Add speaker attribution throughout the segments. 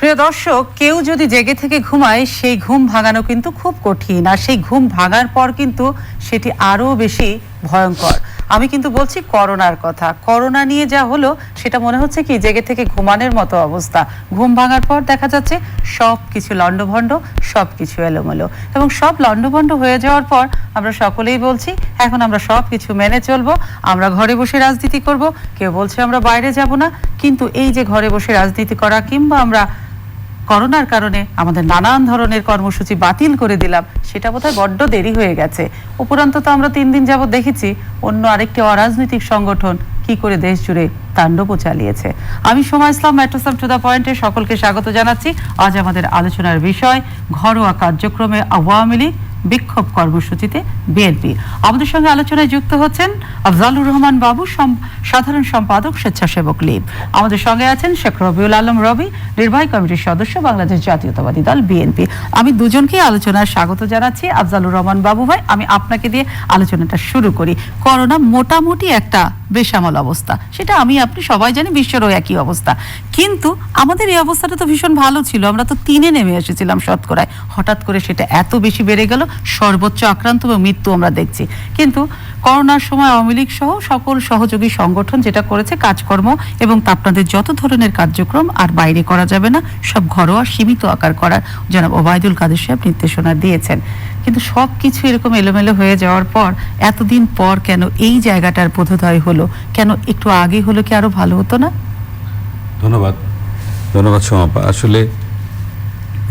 Speaker 1: প্রিয় দর্শক, কেউ যদি জেগে থেকে ঘুমায় সেই ঘুম ভাঙানো কিন্তু খুব কঠিন, আর সেই ঘুম ভাঙার পর কিন্তু সেটি আরো বেশি ভয়ঙ্কর। আমি কিন্তু বলছি করোনার কথা। করোনা নিয়ে যা হলো সেটা মনে হচ্ছে কি জেগে থেকে ঘুমানোর মতো অবস্থা। ঘুম ভাঙার পর দেখা যাচ্ছে সব কিছু লন্ডভন্ড, সব কিছু এলোমেলো, এবং সব লন্ডভন্ড হয়ে যাওয়ার পর আমরা সকলেই বলছি এখন আমরা সব কিছু মেনে চলবো, আমরা ঘরে বসে রাজনীতি করব। কেউ বলছে আমরা বাইরে যাব না। কিন্তু এই যে ঘরে বসে রাজনীতি করা কিংবা আমরা করোনার কারণে আমাদের নানান ধরনের কর্মসূচি বাতিল করে দিলাম, সেটা বোধহয় বড্ড দেরি হয়ে গেছে। উপরন্ত তো আমরা 3 দিন যাবত দেখেছি অন্য আরেকটি অরাজনৈতিক সংগঠন কি করে দেশ জুড়ে তাণ্ডব চালিয়েছে। আমি সোমা ইসলাম, মেট্রোসাম টু দ্য পয়েন্টে সকলকে স্বাগত জানাচ্ছি। আজ আমাদের আলোচনার বিষয় ঘরোয়া কার্যক্রমে আওয়ামী লীগ, বিক্ষোভ কর্মসূচিতে বিএনপি। আমাদের সঙ্গে আলোচনায় যুক্ত হচ্ছেন আফজালুর রহমান বাবু, সাধারণ সম্পাদক, স্বেচ্ছাসেবক লীগ। আমাদের সঙ্গে আছেন শেখ রবিউল আলম রবি, নির্বাহী কমিটির সদস্য, বাংলাদেশ জাতীয়তাবাদী দল বিএনপি। আমি দুজনকে আলোচনায় স্বাগত জানাচ্ছি। আফজালুর রহমান বাবু ভাই, আমি আপনাকে দিয়ে আলোচনাটা শুরু করি। করোনা মোটামুটি একটা বেসামাল অবস্থা, সেটা আমি আপনি সবাই জানি, বিশ্বেরও একই অবস্থা। কিন্তু আমাদের এই অবস্থাটা তো ভীষণ ভালো ছিল, আমরা তো 3-এ নেমে এসেছিলাম শতকরায়। হঠাৎ করে সেটা এত বেশি বেড়ে গেল, সর্বোচ্চ আক্রান্ত এবং মৃত্যু আমরা দেখছি। কিন্তু করোনার সময় আওয়ামী লীগ সহ সকল সহযোগী সংগঠন যেটা করেছে, কাজকর্ম এবং আপনাদের যত ধরনের কার্যক্রম আর বাইরে করা যাবে না, সব ঘরোয়া সীমিত আকার করার জনাব ওবায়দুল কাদের সাহেব নির্দেশনা দিয়েছেন। কিন্তু সব কিছু এরকম এলোমেলো হয়ে যাওয়ার পর এতদিন পর কেন এই জায়গাটার বোধোদয় হলো? কেন একটু আগে হলো কি আরো ভালো হতো না?
Speaker 2: ধন্যবাদ সোমাপা। আসলে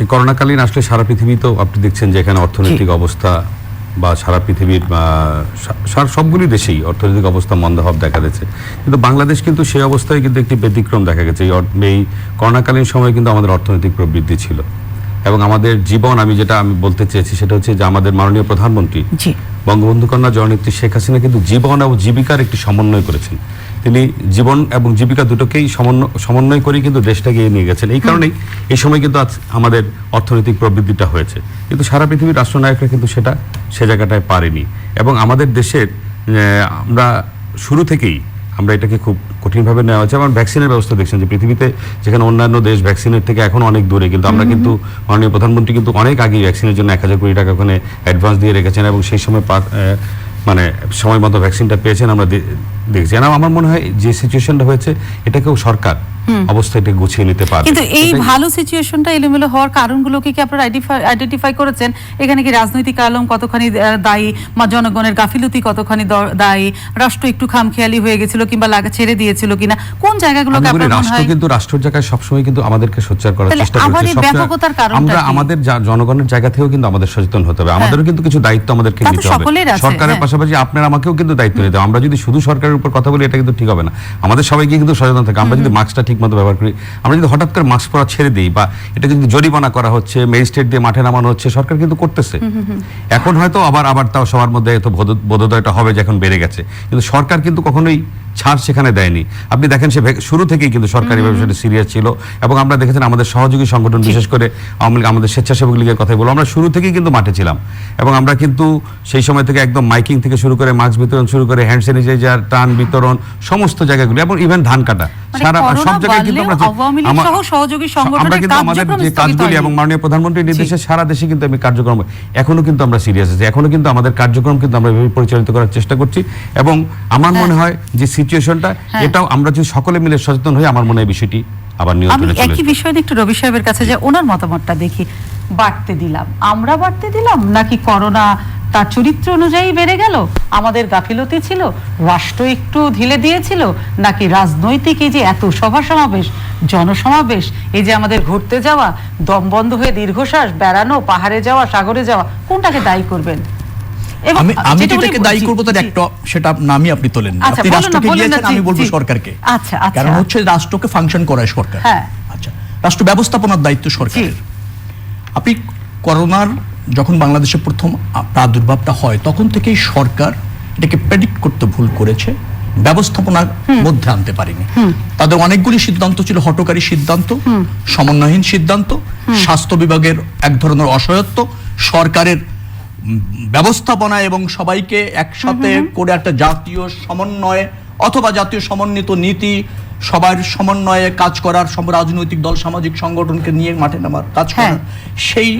Speaker 2: এই করোনাকালীন আসলে সারা পৃথিবীতেও আপনি দেখছেন যে এখানে অর্থনৈতিক অবস্থা বা সারা পৃথিবীর সবগুলি দেশেই অর্থনৈতিক অবস্থা মন্দাভাব দেখা দিচ্ছে, কিন্তু বাংলাদেশ কিন্তু সেই অবস্থায় কিন্তু একটি ব্যতিক্রম দেখা গেছে। এই করোনাকালীন সময়ে কিন্তু আমাদের অর্থনৈতিক প্রবৃদ্ধি ছিল এবং আমাদের জীবন, আমি বলতে চেয়েছি সেটা হচ্ছে যে আমাদের মাননীয় প্রধানমন্ত্রী বঙ্গবন্ধু কন্যা জননেত্রী শেখ হাসিনা কিন্তু জীবন এবং জীবিকার একটি সমন্বয় করেছেন। তিনি জীবন এবং জীবিকা দুটোকেই সমন্বয় করে কিন্তু দেশটাকে এগিয়ে নিয়ে গেছেন। এই কারণেই এই সময় কিন্তু আজ আমাদের অর্থনৈতিক প্রবৃদ্ধিটা হয়েছে, কিন্তু সারা পৃথিবীর রাষ্ট্রনায়করা কিন্তু সে জায়গাটায় পারেনি। এবং আমাদের দেশের আমরা শুরু থেকেই আমরা এটাকে খুব কঠিনভাবে নেওয়া হয়েছে। এবং ভ্যাকসিনের ব্যবস্থা দেখছেন যে পৃথিবীতে যেখানে অন্যান্য দেশ ভ্যাকসিনের থেকে এখন অনেক দূরে, কিন্তু আমরা কিন্তু মাননীয় প্রধানমন্ত্রী কিন্তু অনেক আগেই ভ্যাকসিনের জন্য 1000 কোটি টাকা ওখানে অ্যাডভান্স দিয়ে রেখেছেন এবং সেই সময় সময় মতো ভ্যাকসিনটা পেয়েছেন আমরা দেখছি। আমার মনে হয় যে সিচুয়েশনটা হয়েছে এটাকেও সরকার অবস্থাটা গুছিয়ে নিতে পারে। কিন্তু
Speaker 1: এই ভালো সিচুয়েশনটা এলোমেলো হওয়ার কারণগুলোকে কি আপনারা আইডেন্টিফাই করেছেন? এখানে কি রাজনৈতিক আলম কতখানি দায়ী, বা জনগণের গাফিলতি কতখানি দায়ী, রাষ্ট্র একটু খামখেয়ালি হয়ে গেছিল কিংবা ছেড়ে দিয়েছিল কিনা, কোন জায়গাগুলোকে আপনার মনে হয়?
Speaker 2: কিন্তু রাষ্ট্রের জায়গায় সবসময় কিন্তু আমাদেরকে সোচ্চার করার চেষ্টা করছে। আমরা আমাদের জনগণের জায়গা থেকেও কিন্তু আমাদের সচেতন হতে হবে। আমাদেরও কিন্তু কিছু দায়িত্ব আমাদেরকে নিতে হবে। সরকারের পাশাপাশি আপনার আমাকেও কিন্তু দায়িত্ব নিতে হবে। আমরা যদি শুধু সরকারের উপর কথা বলি এটা কিন্তু ঠিক হবে না। আমাদের সবাইকে কিন্তু সচেতন থাকে। আমরা যদি মাস্কটা ঠিকমতো ব্যবহার করি, আমরা যদি হঠাৎ করে মাস্ক পরা ছেড়ে দিই বা এটা কিন্তু জরিমানা করা হচ্ছে, ম্যাজিস্ট্রেট দিয়ে মাঠে নামানো হচ্ছে, সরকার কিন্তু করতেছে। এখন হয়তো আবার তাও সবার মধ্যে এত বোধোদয়টা হবে যে এখন বেড়ে গেছে, কিন্তু সরকার কিন্তু কখনোই ছাড় সেখানে দেয়নি। আপনি দেখেন সে শুরু থেকেই কিন্তু সরকারিভাবে সেটা সিরিয়াস ছিল। এবং আমরা দেখেছেন আমাদের সহযোগী সংগঠন, বিশেষ করে আমাদের স্বেচ্ছাসেবক লীগের কথাই বলবো, আমরা শুরু থেকেই কিন্তু মাঠে ছিলাম। এবং আমরা কিন্তু সেই সময় থেকে একদম মাইকিং থেকে শুরু করে মাস্ক বিতরণ শুরু করে হ্যান্ড স্যানিটাইজার, ত্রাণ বিতরণ, সমস্ত জায়গাগুলো এবং ইভেন ধান কাটা, সারা সব জায়গায় কিন্তু আমরা কিন্তু আমাদের যে কাজগুলি এবং মাননীয় প্রধানমন্ত্রীর নির্দেশে সারা দেশে কিন্তু আমি কার্যক্রম এখনো কিন্তু আমরা সিরিয়াস আছি। এখনো কিন্তু আমাদের কার্যক্রম কিন্তু আমরা পরিচালিত করার চেষ্টা করছি। এবং আমার মনে হয় যে সিচুয়েশনটা এটাও আমরা যদি সকলে মিলে সচেতন হই, আমার মনে হয় বিষয়টি আবার নিয়ন্ত্রণে চলে আসবে।
Speaker 1: একই বিষয় নিয়ে একটু রবি সাহেবের কাছে যে ওনার মতামতটা দেখি। আমরা বাড়তে দিলাম নাকি করোনা তার চরিত্র অনুযায়ী বেড়ে গেল? আমাদের গাফিলতি ছিল, রাষ্ট্র একটু ঢিলে দিয়েছিল, নাকি রাজনৈতিক এই যে এত সভা সমাবেশ, জনসমাবেশ, এই যে আমাদের ঘুরতে যাওয়া, দম বন্ধ হয়ে দীর্ঘশ্বাস, বেড়ানো, পাহাড়ে যাওয়া, সাগরে যাওয়া, কোনটাকে দায়ী করবেন?
Speaker 3: আমি যেটাকে দায়ী করবো তার একটা সেটা নামই আপনি তোলেন না। আপনি রাষ্ট্রকে দিয়েছেন, আমি বলবো সরকারকে। কারণ হচ্ছে রাষ্ট্রকে ফাংশন করায় সরকার। আচ্ছা, রাষ্ট্র ব্যবস্থাপনার দায়িত্ব সরকারের। আপনি করোনার যখন বাংলাদেশে প্রথম প্রাদুর্ভাবটা হয় তখন থেকেই সরকার এটাকে প্রেডিক্ট করতে ভুল করেছে, ব্যবস্থাপনার মধ্যে আনতে পারেনি। তাদের অনেকগুলি সিদ্ধান্ত ছিল হঠকারী সিদ্ধান্ত, সমন্বয়হীন সিদ্ধান্ত, স্বাস্থ্য বিভাগের এক ধরনের অসহায়ত্ব, সরকারের ব্যবস্থাপনা এবং সবাইকে একসাথে করে একটা জাতীয় সমন্বয় অথবা জাতীয় সমন্বিত নীতি সবার সমন্বয়ে কাজ করার, সব রাজনৈতিক দল সামাজিক সংগঠনকে নিয়ে মাঠে নামার কাজ করার, সেই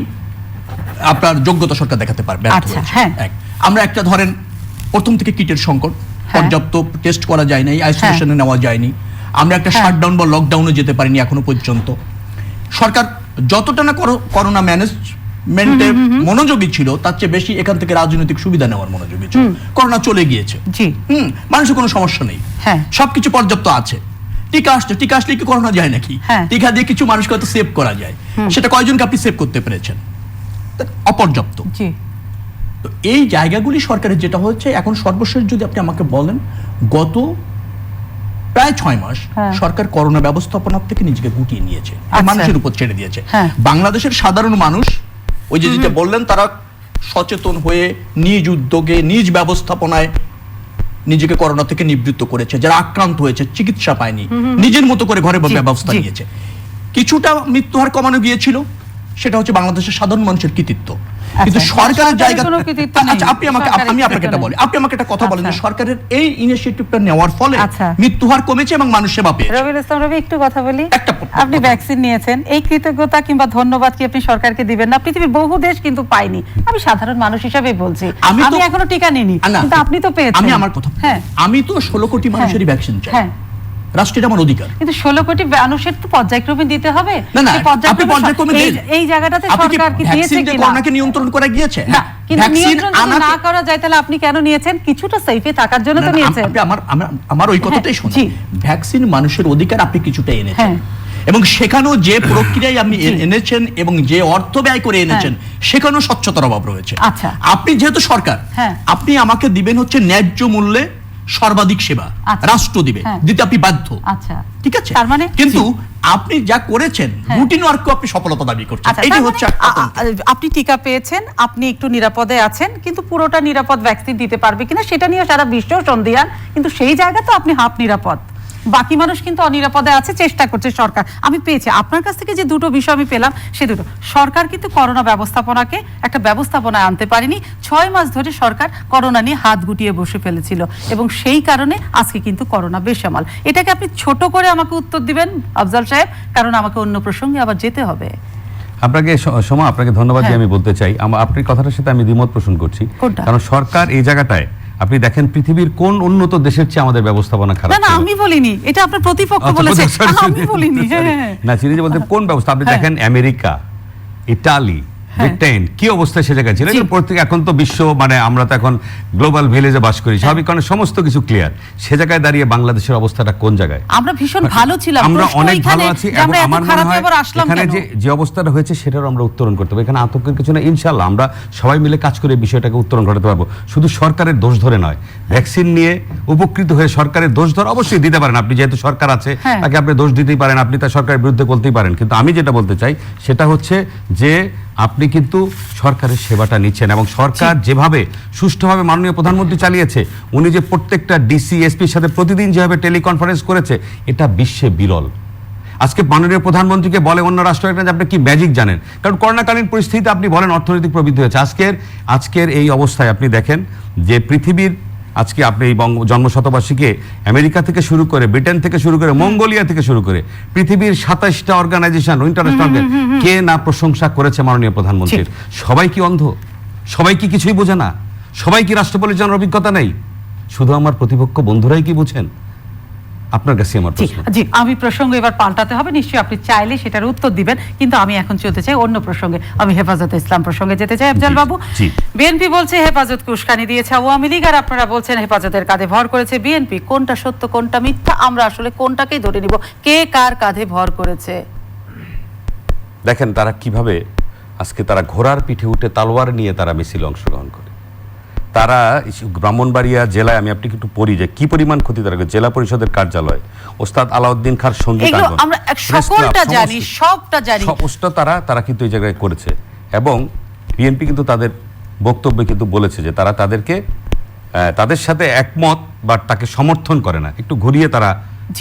Speaker 3: আপনার যোগ্যতা সরকার দেখাতে পারবে। আমরা একটা ধরেন প্রথম থেকে কিটের সংকট, পর্যাপ্ত টেস্ট করা যায় নাই, আইসোলেশনে নেওয়া যায়নি, আমরা একটা শাটডাউন বা লকডাউনে যেতে পারিনি এখনো পর্যন্ত। সরকার যতটা না করোনা ম্যানেজমেন্টে মনোযোগী ছিল, তার চেয়ে বেশি এখান থেকে রাজনৈতিক সুবিধা নেওয়ার মনোযোগী ছিল। করোনা চলে গিয়েছে, মানুষের কোনো সমস্যা নেই, সবকিছু পর্যাপ্ত আছে। টিকা আসলে কি করোনা যায় নাকি? টিকা দিয়ে কিছু মানুষকে হয়তো সেভ করা যায়, সেটা কয়জনকে আপনি সেভ করতে পেরেছেন? অপর্যাপ্ত। তো এই জায়গাগুলি সরকারের যেটা হচ্ছে এখন সর্বশেষ যদি আপনি আমাকে বলেন, গত প্রায় 6 মাস সরকার করোনা ব্যবস্থাপনা থেকে নিজেকে গুটিয়ে নিয়েছে, মানুষের উপর ছেড়ে দিয়েছে। বাংলাদেশের সাধারণ মানুষ, ওই যে যেটা বললেন, তারা সচেতন হয়ে নিজ উদ্যোগে নিজ ব্যবস্থাপনায় নিজেকে করোনা থেকে নিবৃত্ত করেছে। যারা আক্রান্ত হয়েছে, চিকিৎসা পায়নি, নিজের মতো করে ঘরে ব্যবস্থা নিয়েছে। কিছুটা মৃত্যুহার কমানো গিয়েছিল, সেটা হচ্ছে বাংলাদেশের সাধারণ মানুষের কৃতিত্ব। কিন্তু সরকারের জায়গা, আমি আপনাকে এটা বলি, আপনি আমাকে একটা কথা বলেন, সরকারের এই ইনিশিয়েটিভটা নেওয়ার ফলে মৃত্যুহার কমেছে এবং মানুষ সেবা পেয়েছে।
Speaker 1: রবিউল ইসলাম রবি, একটু কথা বলি। আপনি ভ্যাকসিন নিয়েছেন, এই কৃতজ্ঞতা কিংবা ধন্যবাদ কি আপনি সরকারকে দিবেন না? পৃথিবীর বহু দেশ কিন্তু পায়নি। আমি সাধারণ মানুষ হিসেবে বলছি, আমি এখনো টিকা নিইনি, কিন্তু আপনি তো পেয়েছেন।
Speaker 3: আমি আমার কথা, আমি তো 16 কোটি মানুষেরই ভ্যাকসিন চাই, রাষ্ট্রের আমার অধিকার।
Speaker 1: কিন্তু 16 কোটি মানুষের তো পর্যায়ক্রমে দিতে হবে।
Speaker 3: আপনি পর্যায়ক্রমে
Speaker 1: এই জায়গাটাতে সরকার কি দিয়েছে কি
Speaker 3: করোনাকে নিয়ন্ত্রণ করা গিয়েছে?
Speaker 1: না, কিন্তু নিয়ন্ত্রণ না করা যায়, তাহলে আপনি কেন নিয়েছেন? কিছুটা সেফে থাকার জন্য তো নিয়েছেন।
Speaker 3: আমার ওই কথাটাই শুনুন, ভ্যাকসিন মানুষের অধিকার, আপনি কিছুটা এনেছেন এবং সেখানেও যে প্রক্রিয়ায় আপনি এনেছেন এবং যে অর্থ ব্যয় করে এনেছেন, সেখানেও স্বচ্ছতার অভাব রয়েছে। আপনি যেহেতু সরকার, আপনি আমাকে দিবেন হচ্ছে ন্যায্য মূল্যে সর্বাধিক সেবা, রাষ্ট্র দিবে, দিতে আপনি বাধ্য। ঠিক আছে, তার মানে কিন্তু আপনি যা করেছেন রুটিন ওয়ার্ককে আপনি সফলতা দাবি করছেন। এটাই হচ্ছে,
Speaker 1: আপনি টিকা পেয়েছেন, আপনি একটু নিরাপদে আছেন, কিন্তু পুরোটা নিরাপদ ভ্যাকসিন দিতে পারবে কিনা সেটা নিয়ে সারা বিশ্ব সন্দিহান। কিন্তু সেই জায়গা তো আপনি হাফ নিরাপদ, বাকি মানুষ কিন্তু অনিরাপদে আছে, চেষ্টা করছে সরকার। আমি পেয়েছি আপনার কাছ থেকে যে দুটো বিষয় আমি পেলাম, সে দুটো, সরকার কিন্তু করোনা ব্যবস্থাপনাকে একটা ব্যবস্থাপনায় আনতে পারেনি। 6 মাস ধরে সরকার করোনা নিয়ে হাত গুটিয়ে বসে ফেলেছিল এবং সেই কারণে আজকে কিন্তু করোনা বেসামাল। এটাকে আপনি ছোট করে আমাকে উত্তর দিবেন আফজাল সাহেব, কারণ আমাকে অন্য প্রসঙ্গে আবার যেতে হবে।
Speaker 2: আপনাকে সোমা, আপনাকে ধন্যবাদ দিয়ে আমি বলতে চাই, আপনার কথাটার সাথে আমি দ্বিমত পোষণ করছি। কারণ সরকার এই জায়গাটায়, আপনি দেখেন পৃথিবীর কোন উন্নত দেশের চেয়ে আমাদের ব্যবস্থাপনা খারাপ।
Speaker 1: না, আমি বলিনি, এটা আপনার প্রতিপক্ষ বলেছে, আমি বলিনি।
Speaker 2: না, সিরিজে বলতে কোন ব্যবস্থা, আপনি দেখেন আমেরিকা, ইতালি, ব্রিটেন কি অবস্থা সে জায়গায় ছিল। প্রত্যেক এখন তো বিশ্ব, মানে আমরা তো এখন গ্লোবাল ভিলেজে বাস করি, স্বাভাবিক কারণে সমস্ত কিছু ক্লিয়ার। সে জায়গায় দাঁড়িয়ে বাংলাদেশের অবস্থাটা কোন জায়গায়?
Speaker 1: আমরা ভীষণ ভালো ছিলাম,
Speaker 2: আমরা অনেক ভালো আছি এবং আমার মনে হয় এখানে যে অবস্থাটা হয়েছে সেটার আমরা উত্তরণ করতে হবে। এখানে আতঙ্কের কিছু না, ইনশাআল্লাহ আমরা সবাই মিলে কাজ করে বিষয়টাকে উত্তরণ ঘটাতে পারবো। শুধু সরকারের দোষ ধরে নয়, ভ্যাকসিন নিয়ে উপকৃত হয়ে সরকারের দোষ ধরে অবশ্যই দিতে পারেন। আপনি যেহেতু সরকার আছে, তাকে আপনি দোষ দিতেই পারেন, আপনি তার সরকারের বিরুদ্ধে বলতেই পারেন। কিন্তু আমি যেটা বলতে চাই সেটা হচ্ছে যে আপনি কিন্তু সরকারের সেবাটা নিচ্ছেন এবং সরকার যেভাবে সুষ্ঠুভাবে মাননীয় প্রধানমন্ত্রী চালিয়েছে, উনি যে প্রত্যেকটা ডিসি এসপির সাথে প্রতিদিন যেভাবে টেলিকনফারেন্স করেছে, এটা বিশ্বে বিরল। আজকে মাননীয় প্রধানমন্ত্রীকে বলে অন্য রাষ্ট্র যে আপনি কি ম্যাজিক জানেন, কারণ করোনাকালীন পরিস্থিতিতে আপনি বলেন অর্থনৈতিক প্রবৃদ্ধি হয়েছে। আজকের এই অবস্থায় আপনি দেখেন যে পৃথিবীর, আজকে আপনি এই জন্মশতবার্ষিকী আমেরিকা থেকে শুরু করে, ব্রিটেন থেকে শুরু করে, মঙ্গোলিয়া থেকে শুরু করে পৃথিবীর 27টা অর্গানাইজেশন, ইন্টারন্যাশনাল, কে না প্রশংসা করেছে মাননীয় প্রধানমন্ত্রীর? সবাই কি অন্ধ? সবাই কি কিছুই বোঝে না? সবাই কি রাষ্ট্র পরিচালনার অভিজ্ঞতা নেই? শুধু আমার প্রতিপক্ষ বন্ধুরাই কি বুঝেন? আপনার কাছে আমার প্রশ্ন।
Speaker 1: জি, আমি প্রসঙ্গ এবার পাল্টাতে হবে, নিশ্চয়ই আপনি চাইলে সেটার উত্তর দিবেন, কিন্তু আমি এখন চলতে চাই অন্য প্রসঙ্গে। আমি হেফাজতে ইসলাম প্রসঙ্গে যেতে চাই। আফজাল বাবু, বিএনপি বলছে হেফাজতকে উস্কানি দিয়েছে আওয়ামী লীগ, আর আপনারা বলছেন হেফাজতের কাঁধে ভর করেছে বিএনপি। কোনটা সত্য কোনটা মিথ্যা? আমরা আসলে কোনটাকেই ধরে নিব? কে কার কাঁধে ভর করেছে?
Speaker 2: দেখেন তারা কিভাবে আজকে তারা ঘোড়ার পিঠে উঠে তালোয়ার নিয়ে তারা মিছিল অংশগ্রহণ করে। তারা ব্রাহ্মণবাড়িয়া জেলায়, আমি আপনাকে একটু পড়ি যে কি পরিমাণ ক্ষতি তারা, জেলা পরিষদের কার্যালয়, ওস্তাদ আলাউদ্দিন খার সঙ্গীত,
Speaker 1: আমরা সকলটা জানি, সবটা জানি,
Speaker 2: সমস্ত তারা কিন্তু এই জায়গায় করেছে। এবং বিএনপি কিন্তু তাদের বক্তব্যে কিন্তু বলেছে যে তারা তাদের সাথে একমত বা তাকে সমর্থন করে না। একটু ঘুরিয়ে তারা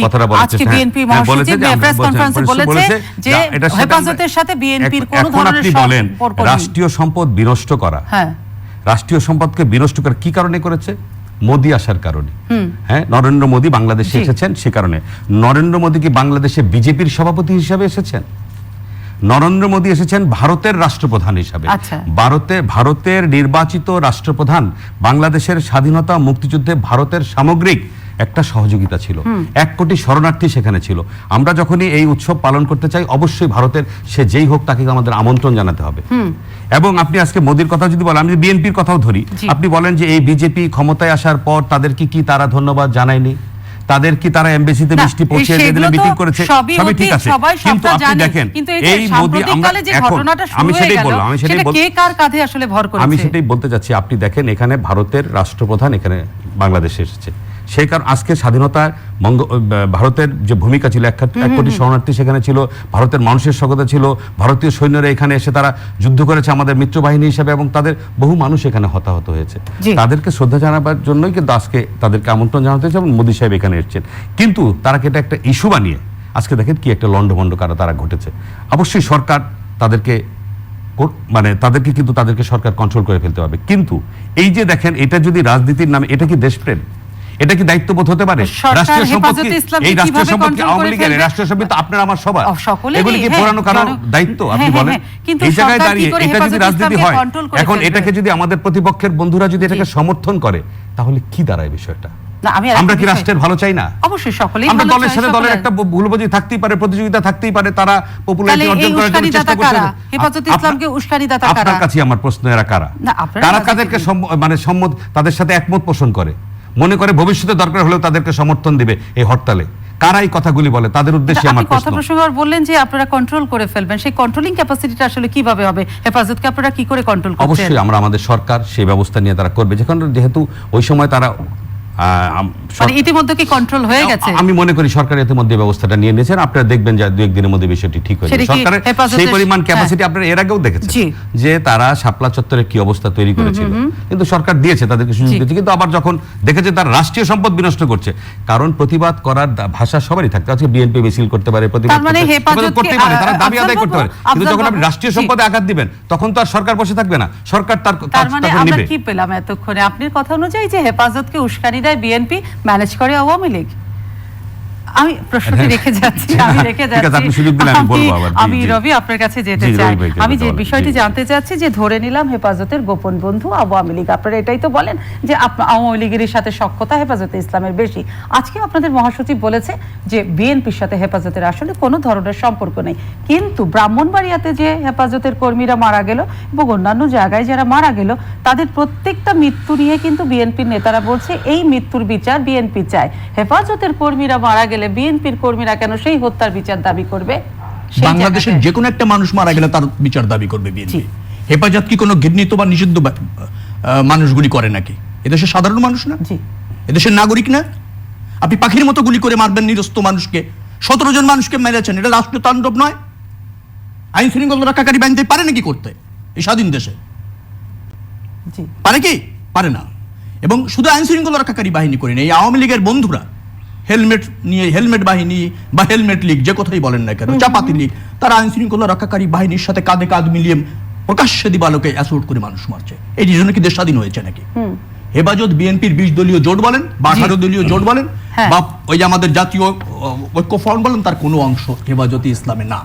Speaker 2: কথাটা বলেছে।
Speaker 1: আজকে বিএনপি মহাসচিব প্রেস কনফারেন্সে বলেছে যে হেফাজতের সাথে বিএনপির কোনো ধরনের সম্পর্ক নেই।
Speaker 2: রাষ্ট্রীয় সম্পদ বিনষ্ট করা, রাষ্ট্রীয় সম্পদকে বিনষ্ট করা কি কারণে করেছে? মোদি আসার কারণে। হ্যাঁ, নরেন্দ্র মোদি বাংলাদেশে এসেছেন সে কারণে। নরেন্দ্র মোদি কি বাংলাদেশে বিজেপির সভাপতি হিসাবে এসেছেন? নরেন্দ্র মোদি এসেছেন ভারতের রাষ্ট্রপ্রধান হিসাবে। ভারতের নির্বাচিত রাষ্ট্রপ্রধান। বাংলাদেশের স্বাধীনতা মুক্তিযুদ্ধে ভারতের সামগ্রিক একটা সহযোগিতা ছিল। 1 কোটি শরণার্থী সেখানে ছিল। আমরা যখনই এই উৎসব পালন করতে চাই, অবশ্যই ভারতের সে যেই হোক তাকে আমাদের আমন্ত্রণ জানাতে হবে। এবং আপনি আজকে মোদির কথা যদি বলেন, আমি যদি বিএনপির কথাও ধরি, আপনি বলেন যে এই বিজেপি ক্ষমতায় আসার পর তাদেরকে কি তারা ধন্যবাদ জানায়নি, তাদের কি তারা এমবেসিতে মিষ্টি পৌঁছে দিয়ে মিটিং করেছে, সবই ঠিক আছে। কিন্তু আপনি দেখেন এই মোদি, আমি সেটাই বললাম, আমি সেটাই বলতে চাচ্ছি, আপনি দেখেন এখানে ভারতের রাষ্ট্রপ্রধান এখানে বাংলাদেশে এসেছে। সেই কারণ আজকে স্বাধীনতার ভারতের যে ভূমিকা ছিল, 1 কোটি শরণার্থী সেখানে ছিল, ভারতের মানুষের স্বাগত ছিল, ভারতীয় সৈন্যরা এখানে এসে তারা যুদ্ধ করেছে আমাদের মিত্র বাহিনী হিসেবে, এবং তাদের বহু মানুষ এখানে হতাহত হয়েছে। তাদেরকে শ্রদ্ধা জানাবার জন্যই কিন্তু আজকে তাদেরকে আমন্ত্রণ জানাতে হয়েছে এবং মোদি সাহেব এখানে এসেছেন। কিন্তু তারা এটা একটা ইস্যু বানিয়ে আজকে দেখেন কি একটা লন্ডভন্ড তারা ঘটেছে। অবশ্যই সরকার তাদেরকে কিন্তু তাদেরকে সরকার কন্ট্রোল করে ফেলতে হবে। কিন্তু এই যে দেখেন, এটা যদি রাজনীতির নামে, এটা কি দেশপ্রেম, এটা কি দায়িত্ববোধ হতে পারে? রাষ্ট্রীয় সম্পত্তি, এই রাষ্ট্রীয় সম্পত্তি আওয়ামী লীগের, রাষ্ট্রীয় সম্পত্তি আপনার আমার সবার, এগুলি কি পুরানো কারোর দায়িত্ব? আপনি বলেন, এই জায়গায় দাঁড়িয়ে এটা যদি রাজনীতি হয়, এখন এটাকে যদি আমাদের প্রতিপক্ষের বন্ধুরা যদি এটাকে সমর্থন করে, তাহলে কি দাঁড়ায় বিষয়টা? আমরা কি রাষ্ট্রের ভালো চাই না?
Speaker 1: অবশ্যই সকলেই
Speaker 2: আমরা দলের সাথে দলের একটা ভুলবোঝি থাকতেই পারে, প্রতিযোগিতা থাকতেই পারে, তারা পপুলারিটি অর্জন করার জন্য চেষ্টা করছে।
Speaker 1: হেফাজতে ইসলামকে উস্কানিদাতা কারা?
Speaker 2: আপনার কাছে আমার প্রশ্ন, এরা কারা? কারা তাদেরকে সম্মত, তাদের সাথে একমত পোষণ করে, মনে করে ভবিষ্যতে দরকার হলেও তাদেরকে সমর্থন দিবে এই হরতালে? কারা এই কথাগুলি বলে? তাদের উদ্দেশ্যে আমার প্রশ্ন।
Speaker 1: কথা প্রসঙ্গে বললেন যে আপনারা কন্ট্রোল করে ফেলবেন, সেই কন্ট্রোলিং ক্যাপাসিটিটা আসলে কিভাবে হবে? হেফাজতকে আপনারা কি করে কন্ট্রোল করবেন?
Speaker 2: অবশ্যই আমাদের সরকার সেই ব্যবস্থা নিয়ে তারা করবে, যেহেতু ওই সময় তারা
Speaker 1: ইতিমধ্যে কি কন্ট্রোল হয়ে গেছে?
Speaker 2: আমি মনে করি সরকার ইতিমধ্যে ব্যবস্থাটা নিয়ে নিয়েছেন। আপনারা দেখবেন যে 2-1 দিনের মধ্যে বিষয়টি ঠিক হয়ে যাবে। সরকারের সেই পরিমাণ ক্যাপাসিটি আপনারা এর আগেও দেখেছেন যে তারা শাপলা চত্বরে কি অবস্থা তৈরি করেছিল, কিন্তু সরকার দিয়েছে, তাদেরকে সুযোগ দিয়েছে। কিন্তু আবার যখন দেখেছে তারা রাষ্ট্রীয় সম্পদ বিনষ্ট করছে, কারণ প্রতিবাদ করার ভাষা সবারই থাকতে আছে। বিএনপি মিছিল করতে পারে, প্রতিবাদ করতে পারে, তারা দাবি আদায় করতে পারে, কিন্তু যখন আপনি রাষ্ট্রীয় সম্পদে আঘাত দিবেন, তখন তো আর সরকার বসে থাকবে না, সরকার তার কাজ
Speaker 1: নিবে। কি পেলাম এতক্ষণে আপনার কথা অনুযায়ী যে হেফাজতকে উস্কানি দেয় বিএনপি, ম্যানেজ করে আওয়ামী লীগ? আমি প্রশ্নটি রেখে যাচ্ছি, আমি রবি আপনার কাছে যেতে চাই। আমি যে বিষয়টি জানতে চাচ্ছি যে ধরে নিলাম হেফাজতের গোপন বন্ধু আওয়ামী লীগ, আপনারা এটাই তো বলেন যে আওয়ামী লীগের সাথে সখ্যতা হেফাজতে ইসলামের বেশি। আজকে আপনাদের মহাসচিব বলেছে যে বিএনপির সাথে হেফাজতের আসলে কোনো ধরনের সম্পর্ক নেই, কিন্তু ব্রাহ্মণবাড়িয়াতে যে হেফাজতের কর্মীরা মারা গেল এবং অন্যান্য জায়গায় যারা মারা গেল, তাদের প্রত্যেকটা মৃত্যু নিয়ে কিন্তু বিএনপির নেতারা বলছে এই মৃত্যুর বিচার বিএনপি চায়। হেফাজতের কর্মীরা মারা গেলে বিএনপির কর্মীরা কেন সেই হত্যার বিচার দাবি করবে?
Speaker 3: বাংলাদেশের যে কোনো একটা মানুষ মারা গেলে তার বিচার দাবি করবে বিএনপি। হেফাজত কি কোনো ঘৃণিত বা নিষিদ্ধ মানুষগুলি করে নাকি? এদেশের সাধারণ মানুষ না? এদেশের নাগরিক না? আপনি পাখির মতো গুলি করে মারবেন নিরস্ত মানুষকে? 17 জন মানুষকে মেরেছেন, এটা রাষ্ট্রীয় তাণ্ডব নয়? আইন শৃঙ্খলা রক্ষাকারী বাহিনী পারে নাকি করতে এই স্বাধীন দেশে? পারে কি? পারে না। এবং শুধু আইন শৃঙ্খলা রক্ষাকারী বাহিনী করে নেই, আওয়ামী লীগের বন্ধুরা হেলমেট নিয়ে, হেলমেট বাহিনী বা হেলমেট লীগ যে কথাই বলেন না কেন, চাপাতি লীগ, তারা আইন শৃঙ্খলা রক্ষাকারী বাহিনীর সাথে কাঁধে কাঁধ মিলিয়ে প্রকাশ্যে দিবালোকে অ্যাসল্ট করে মানুষ মারছে। এই জন্য কি দেশ স্বাধীন হয়েছে নাকি? হেফাজত বিএনপির 20 দলীয় জোট বলেন বা 18 দলীয় জোট বলেন বা ওই যে আমাদের জাতীয় ঐক্য ফ্রন্ট বলেন, তার কোনো অংশ হেফাজতে ইসলামে না।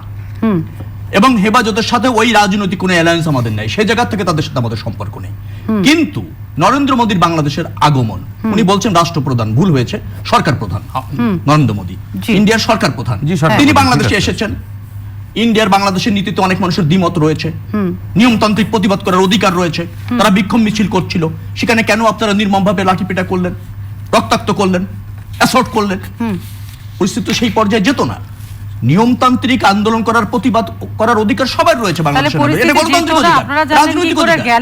Speaker 3: এবং হেফাজতের সাথে ওই রাজনৈতিক কোনো অ্যালায়েন্স আমাদের নাই, সেই জায়গা থেকে তাদের সাথে আমাদের সম্পর্ক নেই। কিন্তু নরেন্দ্র মোদীর বাংলাদেশের আগমন, উনি বলছেন রাষ্ট্রপ্রধান, ভুল হয়েছে, সরকার প্রধান নরেন্দ্র মোদী, ইন্ডিয়ার সরকার প্রধান। তিনি বাংলাদেশে এসেছেন। ইন্ডিয়ার বাংলাদেশের নীতিতে অনেক মানুষের দ্বিমত রয়েছে, নিয়মতান্ত্রিক প্রতিবাদ করার অধিকার রয়েছে, তারা বিক্ষোভ মিছিল করছিল, সেখানে কেন আপনারা নির্মমভাবে লাঠিপেটা করলেন, রক্তাক্ত করলেন, অ্যাসল্ট করলেন? পরিস্থিতি সেই পর্যায়ে যেত না। নিয়মতান্ত্রিক আন্দোলন করার, প্রতিবাদ করার অধিকার সবার রয়েছে বাংলাদেশে। এটা গণতান্ত্রিক অধিকার, রাজনৈতিক অধিকার।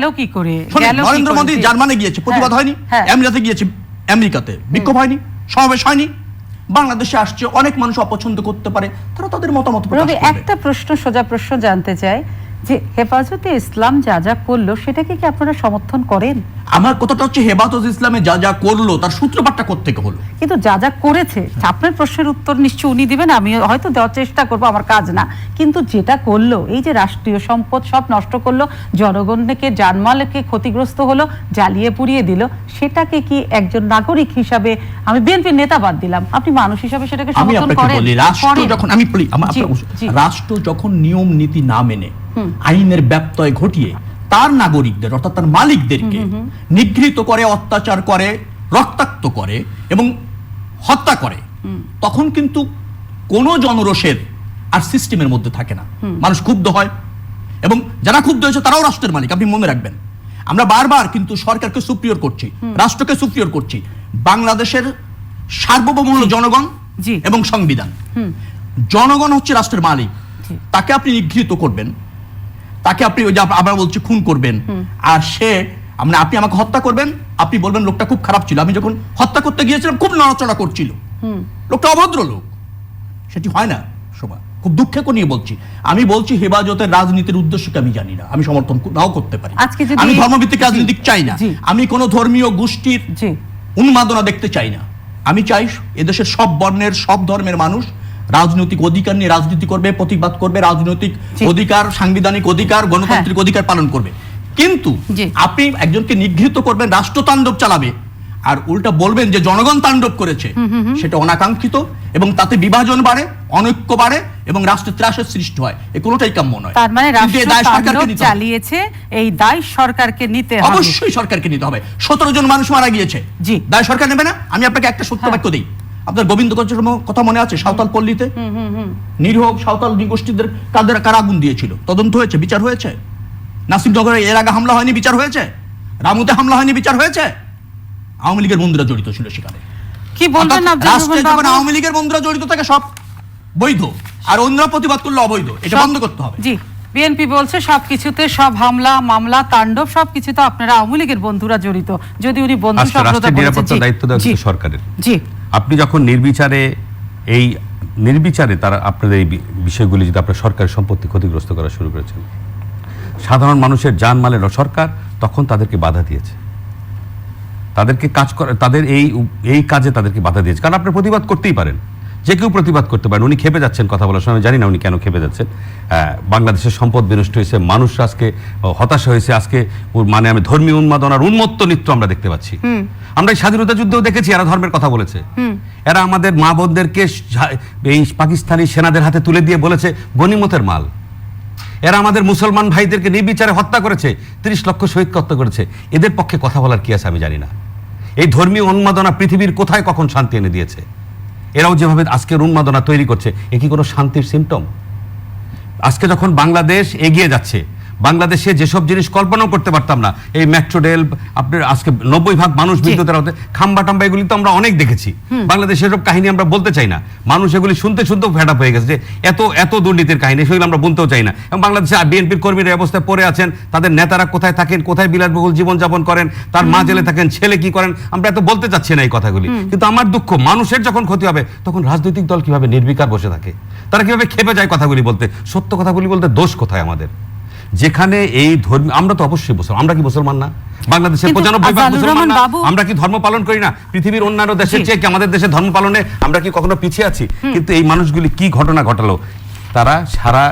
Speaker 3: নরেন্দ্র মোদী জার্মানি গিয়েছে, প্রতিবাদ হয়নি? আমেরিকাতে গিয়েছে, আমেরিকাতে বিক্ষোভ হয়নি, সমাবেশ হয়নি? বাংলাদেশে আসছে, অনেক মানুষ অপছন্দ করতে পারে, তারা তাদের মতামত প্রকাশ করবে।
Speaker 1: একটা প্রশ্ন, সোজা প্রশ্ন জানতে চাই যে হেফাজতে ইসলাম যা যা করলো সেটাকে কি আপনারা সমর্থন করেন?
Speaker 3: আমার কথাটা হচ্ছে হেফাজত ইসলামে যা যা করলো তার সূত্রপাতটা কোত্থেকে হলো?
Speaker 1: কিন্তু যা যা করেছে আপনার প্রশ্নের উত্তর নিশ্চয়ই উনি দিবেন, আমি হয়তো দেওয়ার চেষ্টা করবো, আমার কাজ না। কিন্তু যেটা করলো, এই যে রাষ্ট্রীয় সম্পদ সব নষ্ট করলো, জনগণকে জানমালকে ক্ষতিগ্রস্ত হলো, জ্বালিয়ে পুড়িয়ে দিল, সেটাকে কি একজন নাগরিক হিসাবে, আমি বিএনপির নেতা বাদ দিলাম, আপনি মানুষ হিসাবে সেটাকে সমর্থন করেন?
Speaker 3: রাষ্ট্র যখন নিয়ম নীতি না মেনে আইনের ব্যত্যয় ঘটিয়ে তার নাগরিকদের অর্থাৎ তার মালিকদেরকে নিগৃহীত করে, অত্যাচার করে, রক্তাক্ত করে এবং হত্যা করে, তখন কিন্তু কোনো জনরোষের আর সিস্টেমের মধ্যে থাকে না। মানুষ ক্ষুব্ধ হয় এবং যারা ক্ষুব্ধ হয়েছে তারাও রাষ্ট্রের মালিক। আপনি মনে রাখবেন, আমরা বারবার কিন্তু সরকারকে সুপ্রিয়র করছি, রাষ্ট্রকে সুপ্রিয়র করছি। বাংলাদেশের সার্বভৌম হলো জনগণ এবং সংবিধান। জনগণ হচ্ছে রাষ্ট্রের মালিক। তাকে আপনি নিগৃহীত করবেন, তাকে আপনি ওই যে আমরা বলছি খুন করবেন, আর সে আপনি আমাকে হত্যা করবেন, আপনি বলবেন লোকটা খুব খারাপ ছিল, আমি যখন হত্যা করতে গিয়েছিলাম খুব নড়াচড়া করছিল, লোকটা অভদ্র লোক। সেটি হয় না শোভা, খুব দুঃখে নিয়ে বলছি। আমি বলছি হেফাজতের রাজনীতির উদ্দেশ্যকে আমি জানি না, আমি সমর্থন নাও করতে পারি। আমি ধর্মভিত্তিক রাজনীতি চাই না, আমি কোনো ধর্মীয় গোষ্ঠীর উন্মাদনা দেখতে চাই না। আমি চাই এদেশের সব বর্ণের সব ধর্মের মানুষ রাজনৈতিক অধিকার নিয়ে রাজনীতি করবে, প্রতিবাদ করবে, রাজনৈতিক অধিকার, সাংবিধানিক অধিকার, গণতান্ত্রিক অধিকার পালন করবে। কিন্তু আপনি একজনকে নিগৃহীত করবেন, রাষ্ট্রতাণ্ডব চালাবে, আর উল্টা বলবেন যে জনগণ তাণ্ডব করেছে, সেটা অনাকাঙ্ক্ষিত এবং তাতে বিভাজন বাড়ে, অনৈক্য বাড়ে এবং রাষ্ট্রের ত্রাসের সৃষ্টি হয়। এই কোনোটাই কাম্য নয়।
Speaker 1: তার মানে রাষ্ট্র চালিয়েছে, এই দায় সরকারকে নিতে হবে।
Speaker 3: অবশ্যই সরকারকে নিতে হবে। 17 জন মানুষ মারা গিয়েছে, দায় সরকার নেবে না? আমি আপনাকে একটা সত্য বাক্য দিই। আপনার গোবিন্দগঞ্জের কথা মনে আছে? সাঁওতাল পল্লীতে নিরীহ সাঁওতাল গোষ্ঠীদের কারা আগুন দিয়েছিল, তদন্ত হয়েছে, বিচার হয়েছে? নাসিমনগরে এর আগে হামলা হয়নি, বিচার হয়েছে? রামুতে হামলা হয়নি, বিচার হয়েছে? আওয়ামী লীগের বন্ধুরা জড়িত ছিল সেখানে।
Speaker 1: কি বলবেন
Speaker 3: আওয়ামী লীগের বন্ধুরা জড়িত থাকে সব বৈধ, আর অন্যরা প্রতিবাদ করলে অবৈধ। এটা বন্ধ করতে হবে।
Speaker 1: জি, বিএনপি বলছে সবকিছুতে, সব হামলা মামলা তাণ্ডব সবকিছুতে আপনারা আওয়ামী লীগের বন্ধুরা জড়িত, যদি উনি বন্ধু শব্দটা বলেছেন।
Speaker 2: দায়িত্ব দেওয়া সরকারের। জি, আপনি যখন নির্বিচারে তারা আপনাদের এই বিষয়গুলি, যদি আপনার সরকারের সম্পত্তি ক্ষতিগ্রস্ত করা শুরু করেছেন, সাধারণ মানুষের জানমালের সরকার তখন তাদেরকে বাধা দিয়েছে, তাদেরকে কাজ করে, তাদের এই কাজে তাদেরকে বাধা দিয়েছে। কারণ আপনি প্রতিবাদ করতেই পারেন, যে কেউ প্রতিবাদ করতে পারেন। উনি খেপে যাচ্ছেন কথা বলার সময়, জানি না উনি কেন খেপে যাচ্ছেন। বাংলাদেশের সম্পদ বিনষ্ট হয়েছে, মানুষ আজকে হতাশা হয়েছে, আজকে মানে আমি ধর্মীয় উন্মাদনার উন্মত্ত নৃত্য আমরা দেখতে পাচ্ছি। আমরা এই স্বাধীনতা যুদ্ধেও দেখেছি এরা ধর্মের কথা বলেছে, এরা আমাদের মা বোনদেরকে এই পাকিস্তানি সেনাদের হাতে তুলে দিয়ে বলেছে গনিমতের মাল। এরা আমাদের মুসলমান ভাইদেরকে নির্বিচারে হত্যা করেছে, 30 লক্ষ শহীদকে হত্যা করেছে। এদের পক্ষে কথা বলার কি আছে আমি জানি না। এই ধর্মীয় উন্মাদনা পৃথিবীর কোথায় কখন শান্তি এনে দিয়েছে? এরাও যেভাবে আজকের উন্মাদনা তৈরি করছে, এ কি কোনো শান্তির সিম্পটম? আজকে যখন বাংলাদেশ এগিয়ে যাচ্ছে, বাংলাদেশে যেসব জিনিস কল্পনাও করতে পারতাম না, এই মেট্রো রেল, আপনার আজকে 90% মানুষ বিদ্যুতের আওতায়, খাম্বা টাম্বা এগুলি তো আমরা অনেক দেখেছি। বাংলাদেশের সব কাহিনী আমরা বলতে চাই না, মানুষ এগুলি শুনতে শুনতেও ফেড আপ হয়ে গেছে যে এত দুর্নীতির কাহিনী, সেগুলো আমরা বলতেও চাই না। এবং বাংলাদেশে বিএনপির কর্মীরা অবস্থায় পড়ে আছেন, তাদের নেতারা কোথায় থাকেন, কোথায় বিলাসবহুল জীবনযাপন করেন, তার মা জেলে থাকেন, ছেলে কি করেন, আমরা এত বলতে চাচ্ছি না এই কথাগুলি। কিন্তু আমার দুঃখ, মানুষের যখন ক্ষতি হবে তখন রাজনৈতিক দল কিভাবে নির্বিকার বসে থাকে, তারা কিভাবে খেপে যায় কথাগুলি বলতে। সত্য কথাগুলি বলতে দোষ কোথায় আমাদের? যেখানে এই ধর্ম, আমরা তো অবশ্যই মুসলমান, আমরা কি মুসলমান না? বাংলাদেশের 95% মুসলমান না? আমরা কি ধর্ম পালন করি না? পৃথিবীর অন্যান্য দেশের চেয়ে কি আমাদের দেশে ধর্ম পালনে আমরা কি কখনো পিছিয়ে আছি? কিন্তু এই মানুষগুলি কি ঘটনা ঘটালো, তারা সারা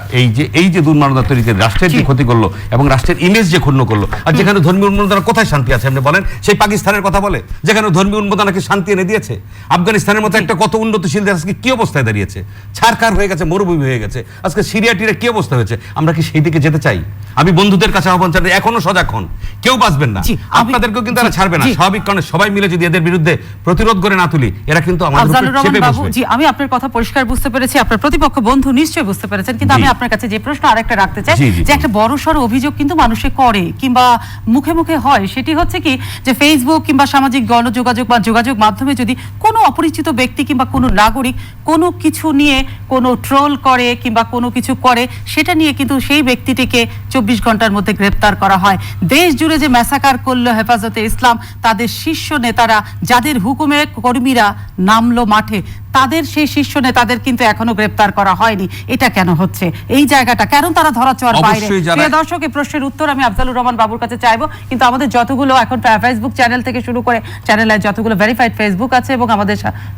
Speaker 2: এই যে দুর্মানতা তৈরি করে রাষ্ট্রের যে ক্ষতি করলো এবং রাষ্ট্রের ইমেজ যে ক্ষুণ্ণ করলো। আর যেখানে ধর্মীয় উন্মাদনা কোথায় শান্তি আছে আপনি বলেন? সেই পাকিস্তানের কথা বলে, যেখানে ধর্মীয় উন্মাদনাকে শান্তি এনে দিয়েছে। আফগানিস্তানের মতো একটা কত উন্নতশীল দেশ আজকে কি অবস্থায় দাঁড়িয়েছে, ছারখার হয়ে গেছে, মরুভূমি হয়ে গেছে। আজকে সিরিয়া টিরে কি অবস্থা হয়েছে? আমরা কি সেই দিকে যেতে চাই? আমি বন্ধুদের কাছে আহ্বান জানাই, এখনো সজাগ হন, কেউ বাঁচবেন না, আপনাদেরকেও কিন্তু তারা ছাড়বে না। স্বাভাবিক কারণে সবাই মিলে যদি এদের বিরুদ্ধে প্রতিরোধ করে না তুলি, এরা কিন্তু আমাদের উপর চেপে বসবে।
Speaker 1: জি, আমি আপনার কথা পরিষ্কার বুঝতে পেরেছি, আপনার প্রতিপক্ষ বন্ধু নিশ্চয়ই বুঝতে পেরেছেন। কিন্তু আমি আপনার কাছে যে প্রশ্ন আরেকটা রাখতে চাই, যে একটা বড়সড় অভিযোগ কিন্তু মানুষে করে কিংবা মুখে মুখে হয়, সেটি হচ্ছে কি যে ফেসবুক কিংবা সামাজিক গণযোগাযোগ বা যোগাযোগ মাধ্যমে যদি কোনো অপরিচিত ব্যক্তি কিংবা কোনো নাগরিক কোনো কিছু নিয়ে কোনো ট্রোল করে কিংবা কোনো কিছু করে, সেটা নিয়ে কিন্তু সেই ব্যক্তিটিকে 24 ঘন্টার মধ্যে গ্রেপ্তার করা হয়। দেশ জুড়ে যে ম্যাসাকার করলো হেফাজতে ইসলাম, তাদের শীর্ষ নেতারা, যাদের হুকুমে কর্মীরা নামলো মাঠে, তাদের সেই শীর্ষ নেতাদের কিন্তু এখনো গ্রেপ্তার করা হয়নি। এটা কেন হচ্ছে? এই জায়গাটা কেন তারা ধরাছোঁয়ার বাইরে? প্রিয় দর্শক, এই প্রশ্নের উত্তর আমি আফজালুর রহমান বাবুর কাছে চাইবো, কিন্তু আমাদের যতগুলো এখন ফেসবুক চ্যানেল থেকে শুরু করে চ্যানেলের যতগুলো ভেরিফাইড ফেসবুক আছে এবং আমাদের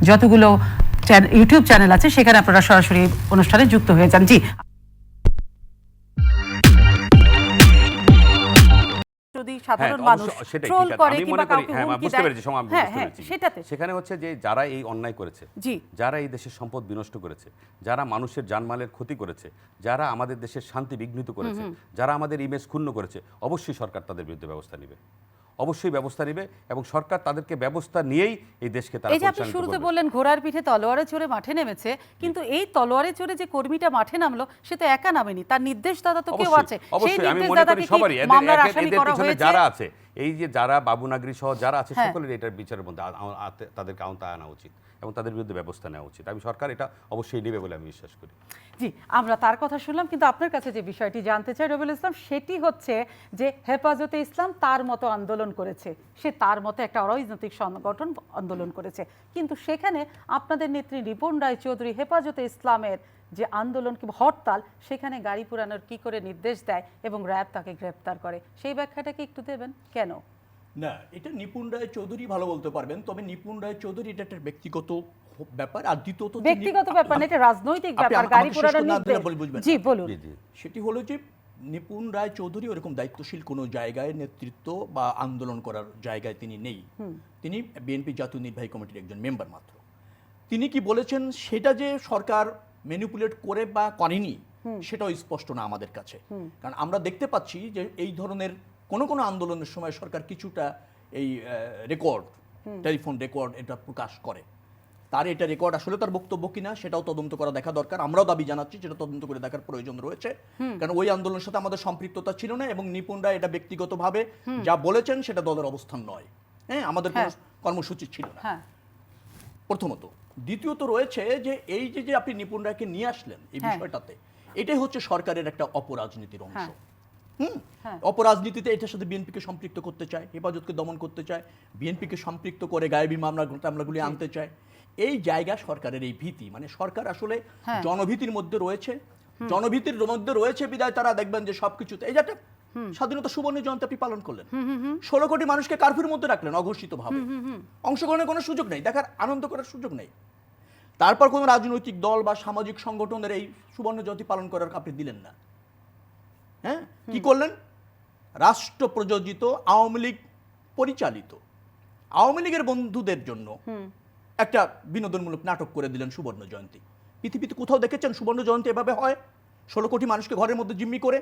Speaker 1: যতগুলো ইউটিউব চ্যানেল আছে, সেখানে আপনারা সরাসরি অনুষ্ঠানে যুক্ত হয়ে যান। জি, যদি সাধারণ মানুষ ট্রোল করে কিংবা কাউকে হুমকি দেয়,
Speaker 2: সেখানে হচ্ছে যে যারা এই অন্যায় করেছে, যারা এই দেশের সম্পদ বিনষ্ট করেছে, যারা মানুষের জানমালের ক্ষতি করেছে, যারা আমাদের দেশের শান্তি বিঘ্নিত করেছে, যারা আমাদের ইমেজ ক্ষুণ্ণ করেছে, অবশ্যই সরকার তাদের বিরুদ্ধে ব্যবস্থা নেবে, অবশ্যই ব্যবস্থা নেবে, এবং সরকার তাদেরকে ব্যবস্থা নিয়েই এই দেশকে তারা
Speaker 1: এই যে আপনি শুরুতে বললেন ঘোড়ার পিঠে তলোয়ারে চড়ে মাঠে নেমেছে, কিন্তু এই তলোয়ারে চড়ে যে কর্মীটা মাঠে নামলো সে তো একা নামেনি, তার নির্দেশদাতা তো কেউ আছে। সেই নির্দেশদাতাকে কি মামলার আসামি করা হয়েছে?
Speaker 2: যারা আছে, এই যে যারা বাবু নাগরি সহ যারা আছে, সকলের এটার বিচারের মধ্যে তাদেরকে আওতায় আনা উচিত এবং তাদের বিরুদ্ধে ব্যবস্থা নেওয়া উচিত। আমি সরকার এটা অবশ্যই নেবে বলে আমি বিশ্বাস করি।
Speaker 1: জি, আমরা তার কথা শুনলাম, কিন্তু আপনার কাছে যে বিষয়টি জানতে চাই রবিউল ইসলাম, সেটি হচ্ছে যে হেফাজতে ইসলাম তার মতো আন্দোলন করেছে, সে তার মতো একটা অরাজনৈতিক সংগঠন আন্দোলন করেছে, কিন্তু সেখানে আপনাদের নেত্রী রিপন রায় চৌধুরী হেফাজতে ইসলামের যে আন্দোলন কিংবা হরতাল, সেখানে গাড়ি পুরানোর কি করে নির্দেশ দেয় এবং র্যাব তাকে গ্রেপ্তার করে, সেই ব্যাখ্যাটা কি একটু দেবেন? কেন
Speaker 3: না, এটা নিপুণ রায় চৌধুরী ভালো বলতে পারবেন, তবে নিপুণ রায় চৌধুরী এটা একটা ব্যক্তিগত ব্যাপার, আর দ্বিতীয়ত
Speaker 1: ব্যক্তিগত ব্যাপার না, এটা রাজনৈতিক ব্যাপার। গাড়ি পুরানোর নির্দেশ, জি বলুন।
Speaker 3: সেটি হলো যে নিপুণ রায় চৌধুরী ওরকম দায়িত্বশীল কোনো জায়গায় নেতৃত্ব বা আন্দোলন করার জায়গায় তিনি নেই। তিনি বিএনপি জাতীয় নির্বাহী কমিটির একজন মেম্বার মাত্র। তিনি কি বলেছেন সেটা যে সরকার ম্যানিপুলেট করে বা করেনি, সেটাও স্পষ্ট না আমাদের কাছে। কারণ আমরা দেখতে পাচ্ছি যে এই ধরনের কোনো আন্দোলনের সময় সরকার কিছুটা এই রেকর্ড, টেলিফোন রেকর্ড এটা প্রকাশ করে। তার এটা রেকর্ড আসলে তার বক্তব্য কিনা সেটাও তদন্ত করা দেখা দরকার। আমরাও দাবি জানাচ্ছি সেটা তদন্ত করে দেখার প্রয়োজন রয়েছে, কারণ ওই আন্দোলনের সাথে আমাদের সম্পৃক্ততা ছিল না এবং নিপুণরা এটা ব্যক্তিগতভাবে যা বলেছেন সেটা দলের অবস্থান নয়। হ্যাঁ, আমাদের কোনো কর্মসূচি ছিল না, প্রথমত। দ্বিতীয়ত রয়েছে যে এই যে আপনি নিপুণ রায়কে নিয়ে আসলেন এই বিষয়টাতে, এটাই হচ্ছে সরকারের একটা অপরাজনীতির অংশ। অপরাজনীতিতে এটার সাথে বিএনপিকে সম্পৃক্ত করতে চায়, হেফাজতকে দমন করতে চায়, বিএনপিকে সম্পৃক্ত করে গায়েবী মামলাগুলি আনতে চায়। এই জায়গা সরকারের এই ভীতি, মানে সরকার আসলে জনভীতির মধ্যে রয়েছে, জনভীতির মধ্যে রয়েছে বিদায় তারা দেখবেন যে সবকিছুতে এই যে স্বাধীনতা সুবর্ণ জয়ন্তী আপনি পালন করলেন, 16 কোটি মানুষকে কারফিউর মধ্যে রাখলেন অঘোষিত ভাবে, অংশগ্রহণের কোনো সুযোগ নেই, দেখার আনন্দ করার সুযোগ নেই। তারপর কোনো রাজনৈতিক দল বা সামাজিক সংগঠনের এই সুবর্ণ জয়ন্তী পালন করার আপনি দিলেন না। হ্যাঁ, কি করলেন? রাষ্ট্র প্রযোজিত আওয়ামী লীগ পরিচালিত আওয়ামী লীগের বন্ধুদের জন্য একটা বিনোদনমূলক নাটক করে দিলেন সুবর্ণ জয়ন্তী। পৃথিবীতে কোথাও দেখেছেন সুবর্ণ জয়ন্তী এভাবে হয়? 16 কোটি মানুষকে ঘরের মধ্যে জিম্মি করে,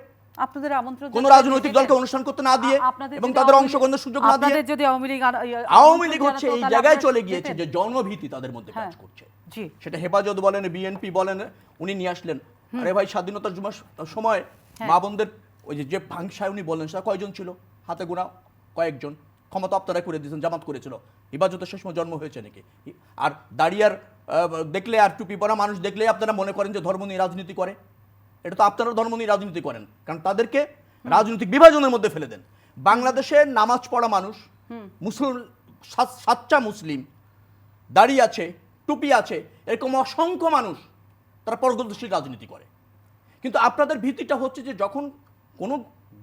Speaker 1: আপনাদের আমন্ত্রণ
Speaker 3: কোন রাজনৈতিক দলকে অনুষ্ঠান করতে না দিয়ে এবং তাদের অংশগ্রহণের সুযোগ না দিয়ে।
Speaker 1: যদি
Speaker 3: আওয়ামী লীগ হচ্ছে এই জায়গায় চলে গিয়েছে যে জনভীতি তাদের মধ্যে কাজ করছে। সেটা হেফাজত বলেন, বিএনপি বলেন, উনি নিয়ে আসলেন। আরে ভাই, স্বাধীনতার সময় মা বোনদের ওই যে ভাংসায় উনি বললেন, সেটা কয়জন ছিল? হাতে গোনা কয়েকজন। ক্ষমতা আপনারা করে দিয়েছেন, জামাত করেছিল। হেফাজতের শেষ জন্ম হয়েছে নাকি? আর দাঁড়িয়ার দেখলে আর টুপি পরা মানুষ দেখলে আপনারা মনে করেন যে ধর্ম নিয়ে রাজনীতি করে? এটা তো আপনারা ধর্ম নিয়ে রাজনীতি করেন, কারণ তাদেরকে রাজনৈতিক বিভাজনের মধ্যে ফেলে দেন। বাংলাদেশে নামাজ পড়া মানুষ, সাচ্চা মুসলিম, দাড়ি আছে, টুপি আছে, এরকম অসংখ্য মানুষ তারা পরগতিশীল রাজনীতি করে। কিন্তু আপনাদের ভীতিটা হচ্ছে যে যখন কোনো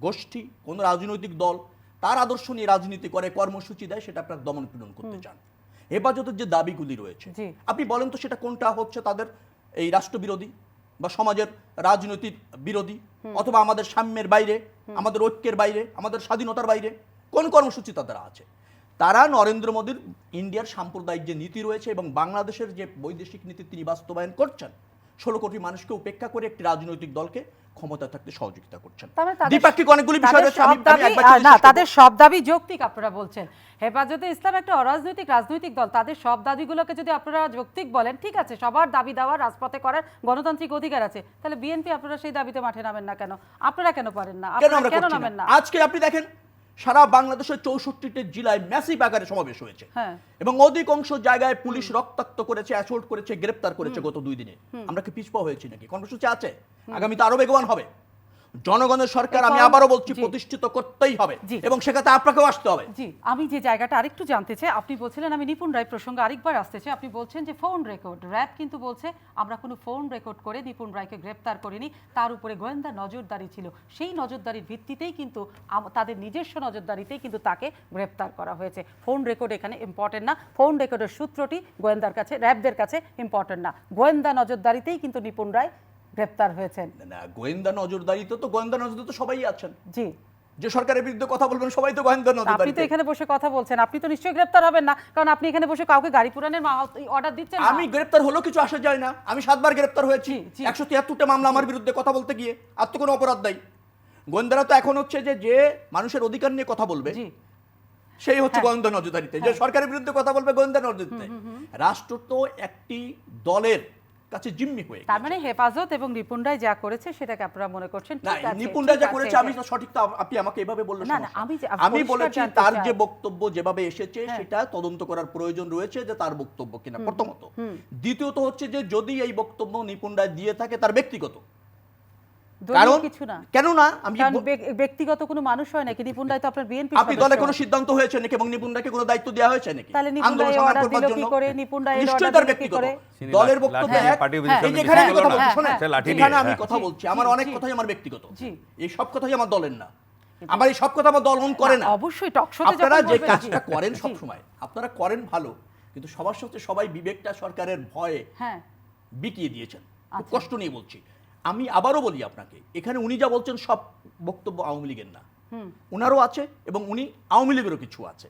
Speaker 3: গোষ্ঠী, কোনো রাজনৈতিক দল তার আদর্শ নিয়ে রাজনীতি করে, কর্মসূচি দেয়, সেটা আপনারা দমন পীড়ন করতে চান। হেফাজতের যে দাবিগুলি রয়েছে আপনি বলেন তো সেটা কোনটা হচ্ছে তাদের এই রাষ্ট্রবিরোধী বা সমাজের রাজনৈতিক বিরোধী, অথবা আমাদের সাম্যের বাইরে, আমাদের ঐক্যের বাইরে, আমাদের স্বাধীনতার বাইরে কোন কর্মসূচি তাদের আছে? তারা নরেন্দ্র মোদীর ইন্ডিয়ার সাম্প্রদায়িক যে নীতি রয়েছে এবং বাংলাদেশের যে বৈদেশিক নীতি তিনি বাস্তবায়ন করছেন, 16 কোটি মানুষকে উপেক্ষা করে একটি রাজনৈতিক দলকে ক্ষমতা থাকতে সহযোগিতা করছেন। দ্বিপাক্ষিক অনেকগুলি বিষয় রয়েছে,
Speaker 1: তাদের সব দাবি যৌক্তিক আপনারা বলছেন। হেফাজতে ইসলাম একটা অরাজনৈতিক রাজনৈতিক দল, তাদের সব দাবিগুলোকে যদি আপনারা যৌক্তিক বলেন, ঠিক আছে, সবার দাবি দেওয়ার, রাজপথে করার গণতান্ত্রিক অধিকার আছে, তাহলে বিএনপি আপনারা সেই দাবিতে মাঠে নামেন না কেন? আপনারা কেন পারেন না? আপনারা কেন নামেন না?
Speaker 3: আজকে আপনি দেখেন সারা বাংলাদেশের 64টি জেলায় ম্যাসিভ আকারে সমাবেশ হয়েছে এবং অধিকাংশ জায়গায় পুলিশ রক্তাক্ত করেছে, অ্যাসল্ট করেছে, গ্রেফতার করেছে গত 2 দিনে। আমরা কি পিছপা হয়েছি নাকি? কর্মসূচি আছে, আগামীতে আরো বেগবান হবে।
Speaker 4: জনগণের সরকার আমি আবারও বলছি প্রতিষ্ঠিত করতেই হবে এবং সেখানে আপনাকেও আসতে হবে।
Speaker 1: জি, আমি যে জায়গাটা আরেকটু জানতে চাই, আপনি বলছিলেন, আমি নিপুণ রায় প্রসঙ্গে আরেকবার আসতে চাই, আপনি বলছেন যে ফোন রেকর্ড, র‍্যাব কিন্তু বলছে আমরা কোনো ফোন রেকর্ড করে নিপুণ রায়কে গ্রেপ্তার করিনি, তার উপরে গোয়েন্দা নজরদারি ছিল, সেই নজরদারির ভিত্তিতেই কিন্তু তাদের নিজস্ব নজরদারিতেই কিন্তু তাকে গ্রেপ্তার করা হয়েছে। ফোন রেকর্ড এখানে ইম্পর্টেন্ট না, ফোন রেকর্ডের সূত্রটি গোয়েন্দার কাছে, র‍্যাবদের কাছে ইম্পর্টেন্ট না, গোয়েন্দা নজরদারিতেই কিন্তু নিপুণ রায় গ্রেপ্তার হয়েছেন।
Speaker 4: না, গোয়েন্দা নজরদারিতে তো গোয়েন্দা নজরদারি তো সবাই আছেন।
Speaker 1: জি,
Speaker 4: যে সরকারের বিরুদ্ধে কথা বলবেন সবাই তো গোয়েন্দা নজরদারি।
Speaker 1: আপনি তো এখানে বসে কথা বলছেন, আপনি তো নিশ্চয়ই গ্রেপ্তার হবেন না, কারণ আপনি এখানে বসে কাউকে গাড়ি পুরানোর অর্ডার দিচ্ছেন না।
Speaker 4: আমি গ্রেপ্তার হলো কিছু আসা যায় না, আমি 7 বার গ্রেপ্তার হয়েছি, 173টা মামলা আমার বিরুদ্ধে কথা বলতে গিয়ে, আর তো কোনো অপরাধ নাই। গোয়েন্দারা তো এখন হচ্ছে যে মানুষের অধিকার নিয়ে কথা বলবে সেই হচ্ছে গোয়েন্দা নজরদারিতে, যে সরকারের বিরুদ্ধে কথা বলবে গোয়েন্দা নজরদারিতে। রাষ্ট্র তো একটি দলের কাছে জিম্মি হয়ে,
Speaker 1: তার মানে হেফাজত এবং নিপুণ রায় যা করেছে সেটাকে আপনারা মনে করছেন ঠিক আছে?
Speaker 4: নিপুণ রায় যা করেছে আমি সঠিক, তো আপনি আমাকে এভাবে বললেন না, আমি বলেছি তার যে বক্তব্য যেভাবে এসেছে সেটা তদন্ত করার প্রয়োজন রয়েছে, যে তার বক্তব্য কিনা প্রথমত। দ্বিতীয়ত হচ্ছে যে যদি এই বক্তব্য নিপুণ রায় দিয়ে থাকে তার ব্যক্তিগত, কারণ
Speaker 1: কিছু না,
Speaker 4: কেন না, আমি
Speaker 1: ব্যক্তিগত কোনো মানুষ হয় নাকি? নিপুণ রায় তো আপনার বিএনপি,
Speaker 4: আপনি দলে কোনো সিদ্ধান্ত হয়েছে নাকি এবং নিপুণ রায়কে কোনো দায়িত্ব দেওয়া হয়েছে নাকি আন্দোলন সংগ্রাম করবার জন্য? নিশ্চয়ই তার ব্যক্তিগত, দলের বক্তব্য এখানে আমি কথা বলছি, শুনুন এখানে আমি কথা বলছি, আমার অনেক কথাই আমার ব্যক্তিগত, এই সব কথাই আমার দলের না, আমার এই সব কথা আমার দল করে না।
Speaker 1: অবশ্যই টকশোতে
Speaker 4: আপনারা যে কাজটা করেন সব সময় আপনারা করেন ভালো, কিন্তু সবার সাথে সবাই বিবেকটা সরকারের ভয়ে বিকিয়ে দিয়েছেন, খুব কষ্ট নিয়ে বলছি। আমি আবারও বলি আপনাকে, এখানে উনি যা বলছেন সব বক্তব্য আওয়ামী লীগের না, উনারও আছে এবং উনি আওয়ামী লীগেরও কিছু আছে।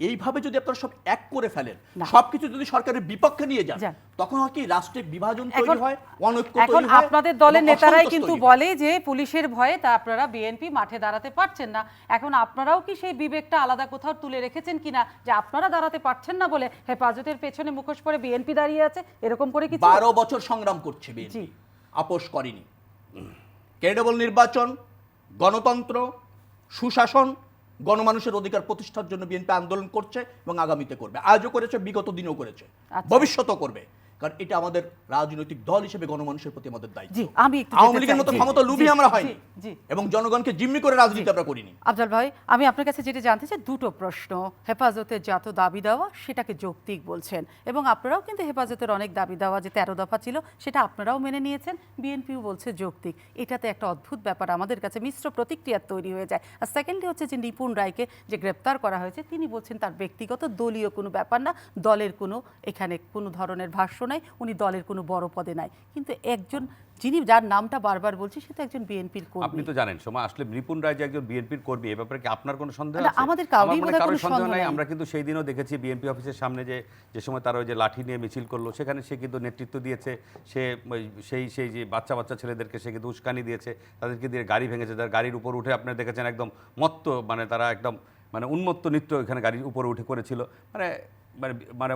Speaker 4: এইভাবে যদি আপনারা সব এক করে ফেলেন, সবকিছু যদি সরকারের বিপক্ষে নিয়ে যান, তখন হয় কি রাষ্ট্রের বিভাজন তৈরি হয়, অনৈক্য তৈরি হয়।
Speaker 1: এখন আপনাদের দলের নেতারাই কিন্তু বলে যে পুলিশের ভয়ে তা আপনারা বিএনপি মাঠে দাঁড়াতে পারছেন না। এখন আপনারাও কি সেই বিবেকটা আলাদা কোথাও তুলে রেখেছেন কিনা, যে আপনারা দাঁড়াতে পারছেন না বলে হেফাজতের পেছনে মুখোশ পরে বিএনপি দাঁড়িয়ে আছে, এরকম করে কিছু?
Speaker 4: 12 বছর সংগ্রাম করছে বিএনপি, আপোষ করেনি। ক্রেডিবল নির্বাচন, গণতন্ত্র, সুশাসন, গণমানুষের অধিকার প্রতিষ্ঠার জন্য বিএনপি আন্দোলন করছে এবং আগামীতে করবে, আজও করেছে, বিগত দিনেও করেছে, ভবিষ্যতেও করবে, কারণ এটা আমাদের রাজনৈতিক দল হিসেবে গণমানুষের প্রতি আমাদের দায়িত্ব। আওয়ামী লীগের মতো ক্ষমতা লুভি আমরা হয়নি এবং জনগণকে জিম্মি করে রাজনীতি আমরা করিনি।
Speaker 1: আফজাল ভাই, আমি আপনার কাছে যেটা জানতে চাই, দুটো প্রশ্ন। হেফাজতের যত দাবি দেওয়া সেটাকে যৌক্তিক বলছেন, এবং আপনারাও কিন্তু হেফাজতের অনেক দাবি দেওয়া যে 13 দফা ছিল সেটা আপনারাও মেনে নিয়েছেন, বিএনপিও বলছে যৌক্তিক। এটাতে একটা অদ্ভুত ব্যাপার আমাদের কাছে মিশ্র প্রতিক্রিয়া তৈরি হয়ে যায়। আর সেকেন্ডলি হচ্ছে যে নিপুণ রায়কে যে গ্রেপ্তার করা হয়েছে, তিনি বলছেন তার ব্যক্তিগত দলীয় কোনো ব্যাপার না, দলের কোনো এখানে কোনো ধরনের ভাষ্য নাই, উনি দলের কোনো বড় পদে নাই, কিন্তু একজন যিনি যার নামটা বারবার বলছি সে তো একজন বিএনপির কর্মী।
Speaker 2: আপনি তো জানেন সময় আসলে নিপুণ রায় যে একজন বিএনপির কর্মী, এ ব্যাপারে কি আপনার কোনো সন্দেহ আছে?
Speaker 1: আমাদের কারোর
Speaker 2: সন্দেহ নাই। আমরা কিন্তু সেই দিনও দেখেছি বিএনপি অফিসের সামনে যে সময় তারা ওই যে লাঠি নিয়ে মিছিল করলো, সেখানে সে কিন্তু নেতৃত্ব দিয়েছে, সে সেই যে বাচ্চা ছেলেদেরকে সে কিন্তু উস্কানি দিয়েছে, তাদেরকে দিয়ে গাড়ি ভেঙেছে, তার গাড়ির উপর উঠে আপনারা দেখেছেন একদম মত্ত, মানে তারা একদম মানে উন্মত্ত নৃত্য এখানে গাড়ির উপরে উঠে করেছিল, মানে মানে মানে